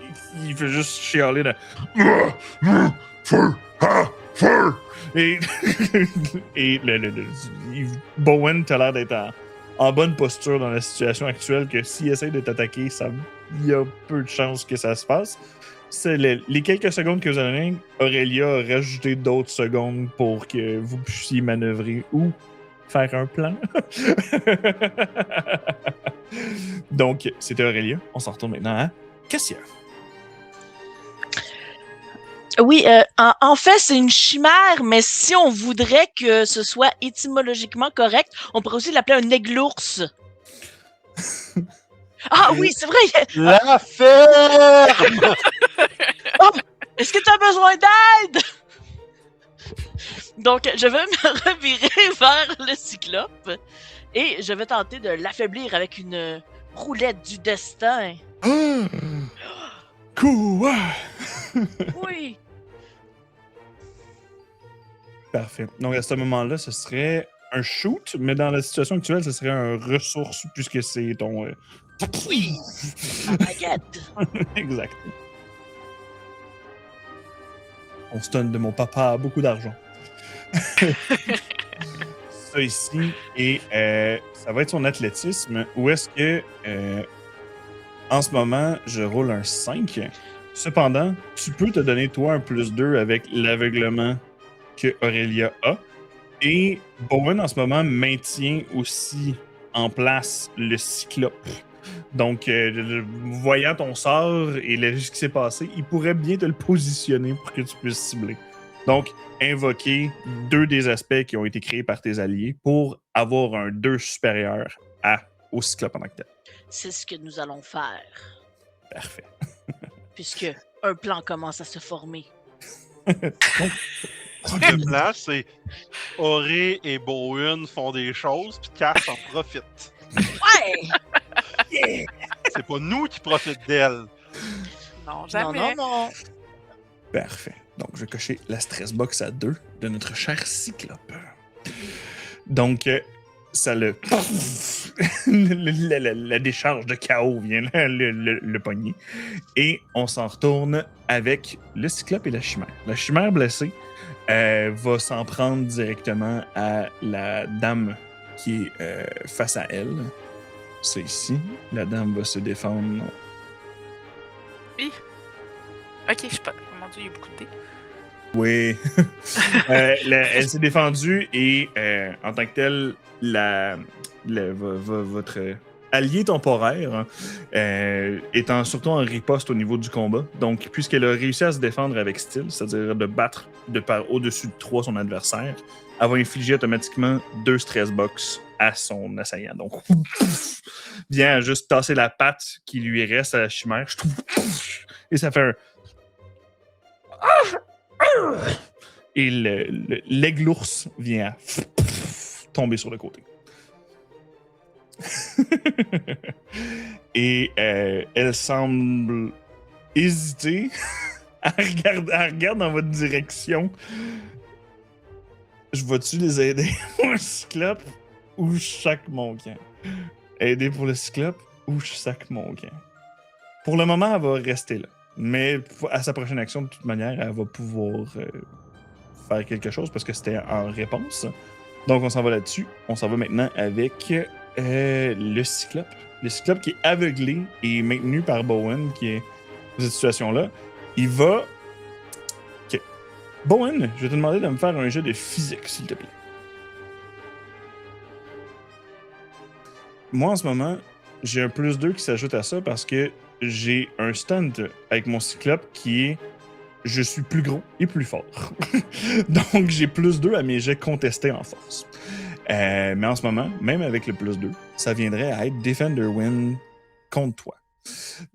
il fait juste chialer de... Feu! Ah! Feu! Et Bowen, t'as l'air d'être en bonne posture dans la situation actuelle, que s'il essaie de t'attaquer, il y a peu de chances que ça se passe. C'est les quelques secondes que vous en avez, Aurélia a rajouté d'autres secondes pour que vous puissiez manœuvrer ou faire un plan. Donc, c'était Aurélia. On s'en retourne maintenant à Cassia. Oui, en fait, c'est une chimère, mais si on voudrait que ce soit étymologiquement correct, on pourrait aussi l'appeler un aigle-ours. Ah oui, c'est vrai! La ferme! Oh, est-ce que tu as besoin d'aide? Donc, je vais me revirer vers le cyclope et je vais tenter de l'affaiblir avec une roulette du destin. Quoi? Oui! Parfait. Donc, à ce moment-là, ce serait un shoot, mais dans la situation actuelle, ce serait un ressource, puisque c'est ton... Oui! Ma baguette! Exact. On stun de mon papa a beaucoup d'argent. Ça ici, et ça va être son athlétisme. Où est-ce que, en ce moment, je roule un 5. Cependant, tu peux te donner toi un +2 avec l'aveuglement que Aurélia a. Et Bowen, en ce moment, maintient aussi en place le cyclope. Donc, voyant ton sort et ce qui s'est passé, il pourrait bien te le positionner pour que tu puisses cibler. Donc, invoquer 2 des aspects qui ont été créés par tes alliés pour avoir un 2 supérieur au cyclope en tant que tel. C'est ce que nous allons faire, Parfait. puisque un plan commence à se former. Le plan, c'est Auré et Bowen font des choses, puis Cass en profite. Ouais! Yeah! C'est pas nous qui profitent d'elle. Non, jamais. Non. Parfait. Donc, je vais cocher la stress box à 2 de notre cher cyclope. Donc, ça le... la décharge de chaos vient le pogner. Et on s'en retourne avec le cyclope et la chimère. La chimère blessée va s'en prendre directement à la dame qui est face à elle. C'est ici. La dame va se défendre. Oui. Ok, je sais pas. Mon Dieu, il y a beaucoup de dés. Oui. Elle s'est défendue et en tant que telle, votre allié temporaire étant surtout en riposte au niveau du combat. Donc, puisqu'elle a réussi à se défendre avec style, c'est-à-dire de battre de par au-dessus de 3 son adversaire, elle va infliger automatiquement 2 stress box à son assaillant. Donc, vient juste tasser la patte qui lui reste à la chimère. Et ça fait un... Et l'aigle-ours vient à tomber sur le côté. Et elle semble hésiter. Elle regarde dans votre direction. Je vais-tu les aider pour le cyclope ou je sac mon camp? Aider pour le cyclope ou je sac mon camp? Pour le moment, elle va rester là. Mais à sa prochaine action, de toute manière, elle va pouvoir faire quelque chose parce que c'était en réponse. Donc, on s'en va là-dessus. On s'en va maintenant avec le cyclope. Le cyclope qui est aveuglé et maintenu par Bowen, qui est dans cette situation-là. Il va... OK. Bowen, je vais te demander de me faire un jeu de physique, s'il te plaît. Moi, en ce moment, j'ai un +2 qui s'ajoute à ça parce que j'ai un stunt avec mon cyclope qui est je suis plus gros et plus fort. Donc, j'ai +2 à mes jets contestés en force. Mais en ce moment, même avec le +2, ça viendrait à être Defender Win contre toi.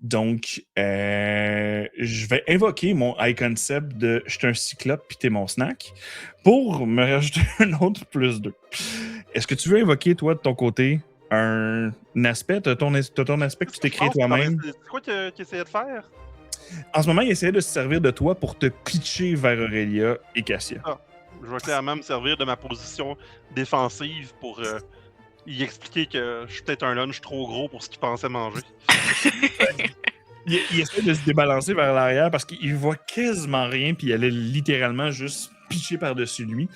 Donc, je vais invoquer mon high concept de je suis un cyclope puis t'es mon snack pour me rajouter un autre +2. Est-ce que tu veux invoquer, toi, de ton côté, un aspect? T'as ton aspect que tu t'es créé toi-même? C'est quoi que tu essayais de faire? En ce moment, il essayait de se servir de toi pour te pitcher vers Aurélia et Cassia. Je vais clairement me servir de ma position défensive pour y expliquer que je suis peut-être un lunch trop gros pour ce qu'il pensait manger. Il essaie de se débalancer vers l'arrière parce qu'il voit quasiment rien puis elle est littéralement juste pitcher par-dessus lui.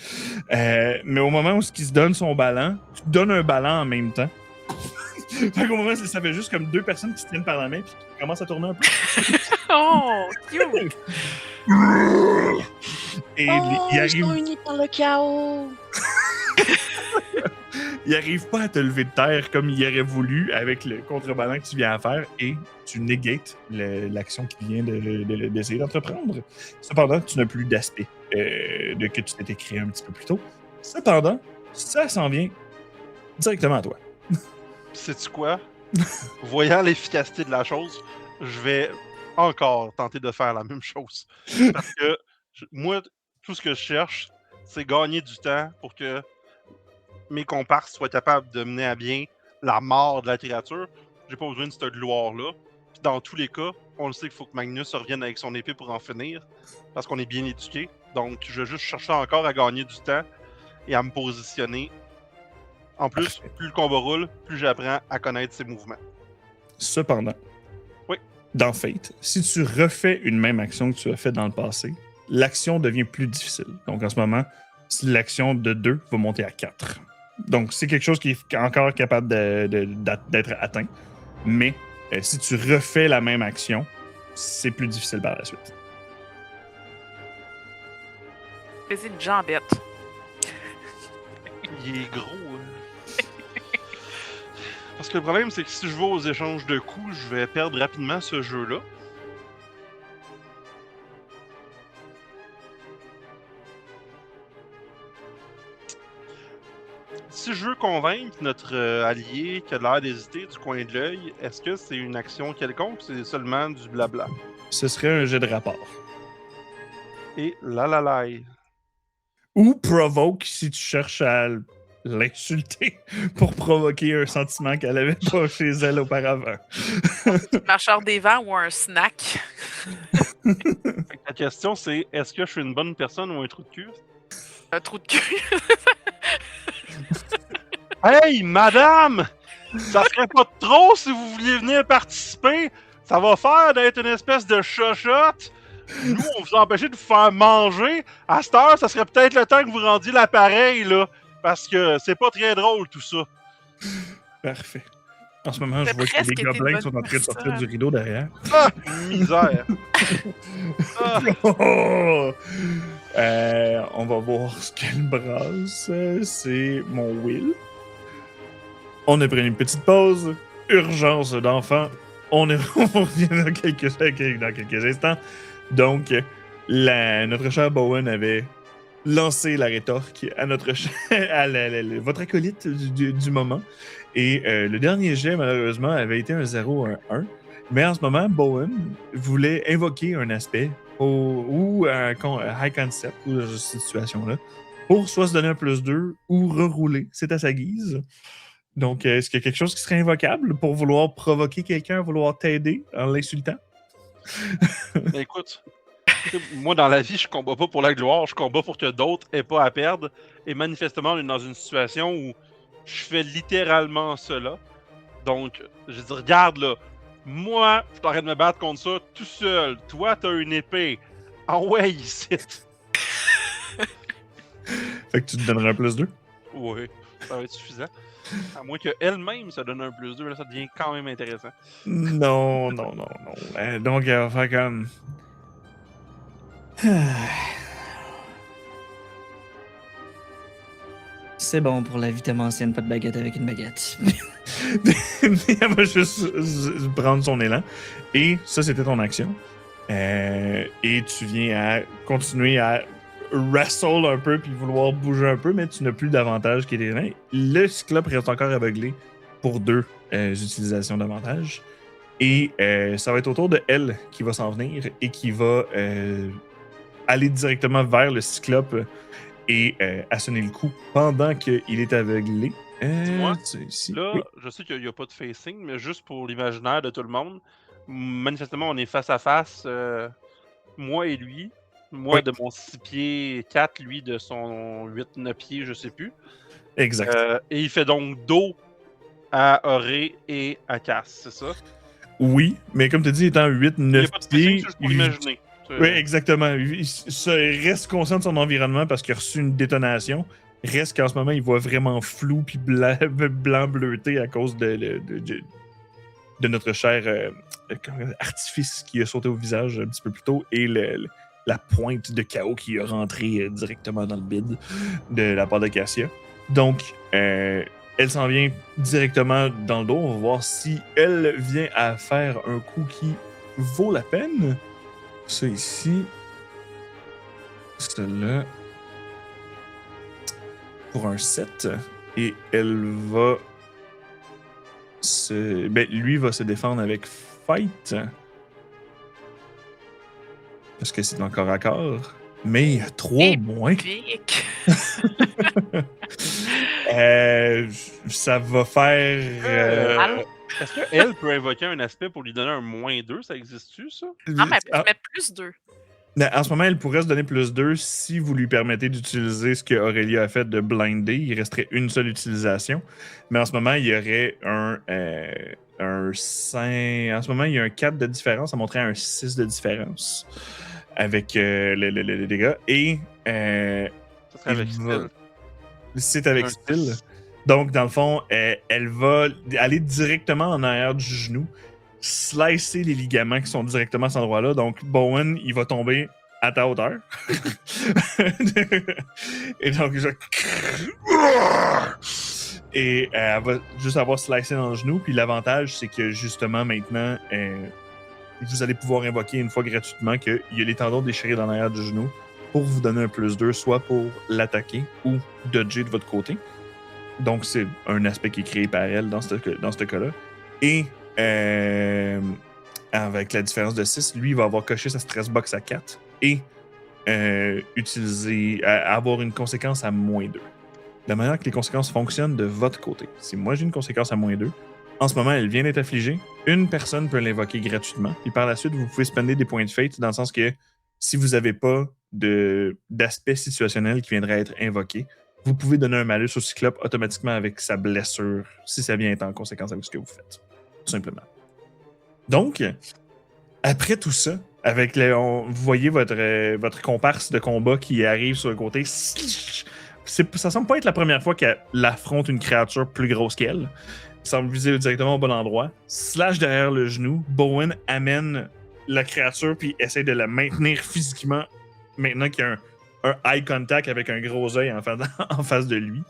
Mais au moment où il se donne son ballon, tu te donnes un ballon en même temps. Fait qu'au moment, ça fait juste comme 2 personnes qui se tiennent par la main puis qui commencent à tourner un peu. Oh, cute! Et Oh, il ils sont arrive. unis par le chaos! Il n'arrive pas à te lever de terre comme il aurait voulu avec le contrebalan que tu viens à faire et tu négates l'action qu'il vient d'essayer d'entreprendre. Cependant, tu n'as plus d'aspect de que tu t'étais créé un petit peu plus tôt. Cependant, ça s'en vient directement à toi. Sais-tu quoi? Voyant l'efficacité de la chose, je vais encore tenter de faire la même chose. Parce que moi, tout ce que je cherche, c'est gagner du temps pour que mes comparses soient capables de mener à bien la mort de la créature. J'ai pas besoin de cette gloire-là. Puis dans tous les cas, on le sait qu'il faut que Magnus revienne avec son épée pour en finir, parce qu'on est bien éduqué. Donc, je vais juste chercher encore à gagner du temps et à me positionner. En plus, plus le combat roule, plus j'apprends à connaître ses mouvements. Cependant, oui. Dans Fate, si tu refais une même action que tu as faite dans le passé, l'action devient plus difficile. Donc en ce moment, l'action de 2 va monter à 4. Donc c'est quelque chose qui est encore capable d'être atteint. Mais si tu refais la même action, c'est plus difficile par la suite. Fais une jambette. Il est gros, hein. Parce que le problème, c'est que si je vais aux échanges de coups, je vais perdre rapidement ce jeu-là. Si je veux convaincre notre allié qui a l'air d'hésiter du coin de l'œil, est-ce que c'est une action quelconque ou c'est seulement du blabla? Ce serait un jet de rapport. Et la. Ou provoque si tu cherches à l'insulter pour provoquer un sentiment qu'elle avait pas chez elle auparavant. Marcheur des vents ou un snack? La question c'est, est-ce que je suis une bonne personne ou un trou de cul? Un trou de cul. Hey, madame! Ça serait pas trop si vous vouliez venir participer? Ça va faire d'être une espèce de chochotte. Nous, on vous a empêché de vous faire manger. À cette heure, ça serait peut-être le temps que vous rendiez l'appareil, là. Parce que c'est pas très drôle, tout ça. Parfait. En ce moment, T'as je vois qu'il y a des presque été gobelins une qui sont en train de sortir personne. du rideau derrière. Ah, misère. Ah. On va voir ce qu'elle brasse. C'est mon Will. On a pris une petite pause. Urgence d'enfant. On revient dans quelques instants. Donc, notre cher Bowen avait lancé la rétorque à votre acolyte du moment. Et le dernier jet, malheureusement, avait été un 0, un 1. Mais en ce moment, Bowen voulait invoquer un aspect ou un high concept ou cette situation-là pour soit se donner un +2 ou rerouler. C'est à sa guise. Donc, est-ce qu'il y a quelque chose qui serait invocable pour vouloir provoquer quelqu'un, vouloir t'aider en l'insultant? Ben, écoute, moi dans la vie, je combats pas pour la gloire, je combats pour que d'autres aient pas à perdre. Et manifestement, on est dans une situation où je fais littéralement cela. Donc, je dis, regarde là, moi, je t'arrête de me battre contre ça tout seul. Toi, t'as une épée. Ah ouais, ici. Fait que tu te donnerais un +2? Oui, ça va être suffisant. À moins qu'elle-même se donne un +2, là, ça devient quand même intéressant. Non. Donc, elle va faire comme... C'est bon pour la vie ancienne, pas de baguette avec une baguette. Elle va juste prendre son élan. Et ça, c'était ton action. Et tu viens à continuer à wrestle un peu puis vouloir bouger un peu, mais tu n'as plus d'avantage qui est là. Le cyclope reste encore aveuglé pour 2 utilisations d'avantage. Et ça va être au tour de elle qui va s'en venir et qui va aller directement vers le cyclope et assonner le coup pendant qu'il est aveuglé. Dis-moi, ici. là, Oui. je sais qu'il n'y a pas de facing, mais juste pour l'imaginaire de tout le monde, manifestement, on est face à face, moi et lui. Moi Oui. de mon 6 pieds 4, lui de son 8-9 pieds, je sais plus. Exact. Et il fait donc dos à Oré et à Cass, c'est ça? Oui, mais comme tu dis, étant 8, Il n'y a 9 pas de pieds, facing, juste pour l'imaginer. oui, exactement. Il reste conscient de son environnement parce qu'il a reçu une détonation. Reste qu'en ce moment, il voit vraiment flou puis blanc bleuté à cause de notre cher artifice qui a sauté au visage un petit peu plus tôt et la pointe de chaos qui a rentré directement dans le bide de la part de Cassia. Donc, elle s'en vient directement dans le dos. On va voir si elle vient à faire un coup qui vaut la peine. Ça ici. Cela. Pour un 7. Et elle va lui va se défendre avec Fight. Parce que c'est encore à corps. Mais 3 moins. Pique. Ça va faire. Allô? Est-ce qu'elle peut invoquer un aspect pour lui donner un -2? Ça existe-tu, ça? Non, mais elle peut se mettre +2. En ce moment, elle pourrait se donner +2 si vous lui permettez d'utiliser ce que Aurélia a fait de blinder. Il resterait une seule utilisation. Mais en ce moment, il y aurait un 5. En ce moment, il y a un 4 de différence. Ça montrait un 6 de différence avec les dégâts. Et Ça serait avec style. c'est avec Un style. 6. Donc, dans le fond, elle va aller directement en arrière du genou, slicer les ligaments qui sont directement à cet endroit-là. Donc, Bowen, il va tomber à ta hauteur. Et donc, et elle va juste avoir slicé dans le genou. Puis l'avantage, c'est que justement, maintenant, vous allez pouvoir invoquer une fois gratuitement qu'il y a les tendons déchirés dans l'arrière du genou pour vous donner un +2, soit pour l'attaquer ou dodger de votre côté. Donc, c'est un aspect qui est créé par elle dans ce cas-là. Et avec la différence de 6, lui, il va avoir coché sa stress box à 4 et avoir une conséquence à -2. De la manière que les conséquences fonctionnent de votre côté. Si moi, j'ai une conséquence à -2, en ce moment, elle vient d'être affligée. Une personne peut l'invoquer gratuitement. Puis par la suite, vous pouvez spender des points de fate dans le sens que si vous n'avez pas d'aspect situationnel qui viendrait être invoqué, vous pouvez donner un malus au Cyclope automatiquement avec sa blessure, si ça vient être en conséquence avec ce que vous faites. Tout simplement. Donc, après tout ça, avec vous voyez votre comparse de combat qui arrive sur le côté. Ça semble pas être la première fois qu'elle affronte une créature plus grosse qu'elle. Il semble viser directement au bon endroit. Slash derrière le genou. Bowen amène la créature puis essaie de la maintenir physiquement maintenant qu'il y a un eye contact avec un gros œil en face de lui.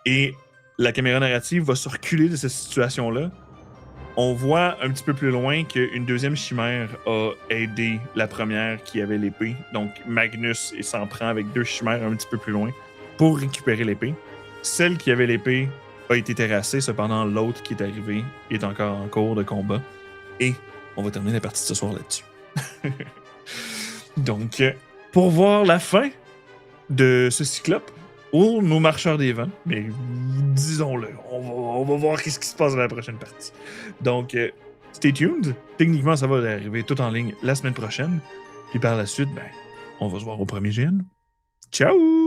Et la caméra narrative va se reculer de cette situation-là. On voit un petit peu plus loin qu'une deuxième chimère a aidé la première qui avait l'épée. Donc Magnus s'en prend avec 2 chimères un petit peu plus loin pour récupérer l'épée. Celle qui avait l'épée a été terrassée, cependant l'autre qui est arrivé est encore en cours de combat. Et on va terminer la partie de ce soir là-dessus. Donc, pour voir la fin de ce cyclope, ou nos marcheurs des vents, mais disons-le, on va voir ce qui se passe dans la prochaine partie. Donc, stay tuned. Techniquement, ça va arriver tout en ligne la semaine prochaine. Puis par la suite, on va se voir au premier GN. Ciao!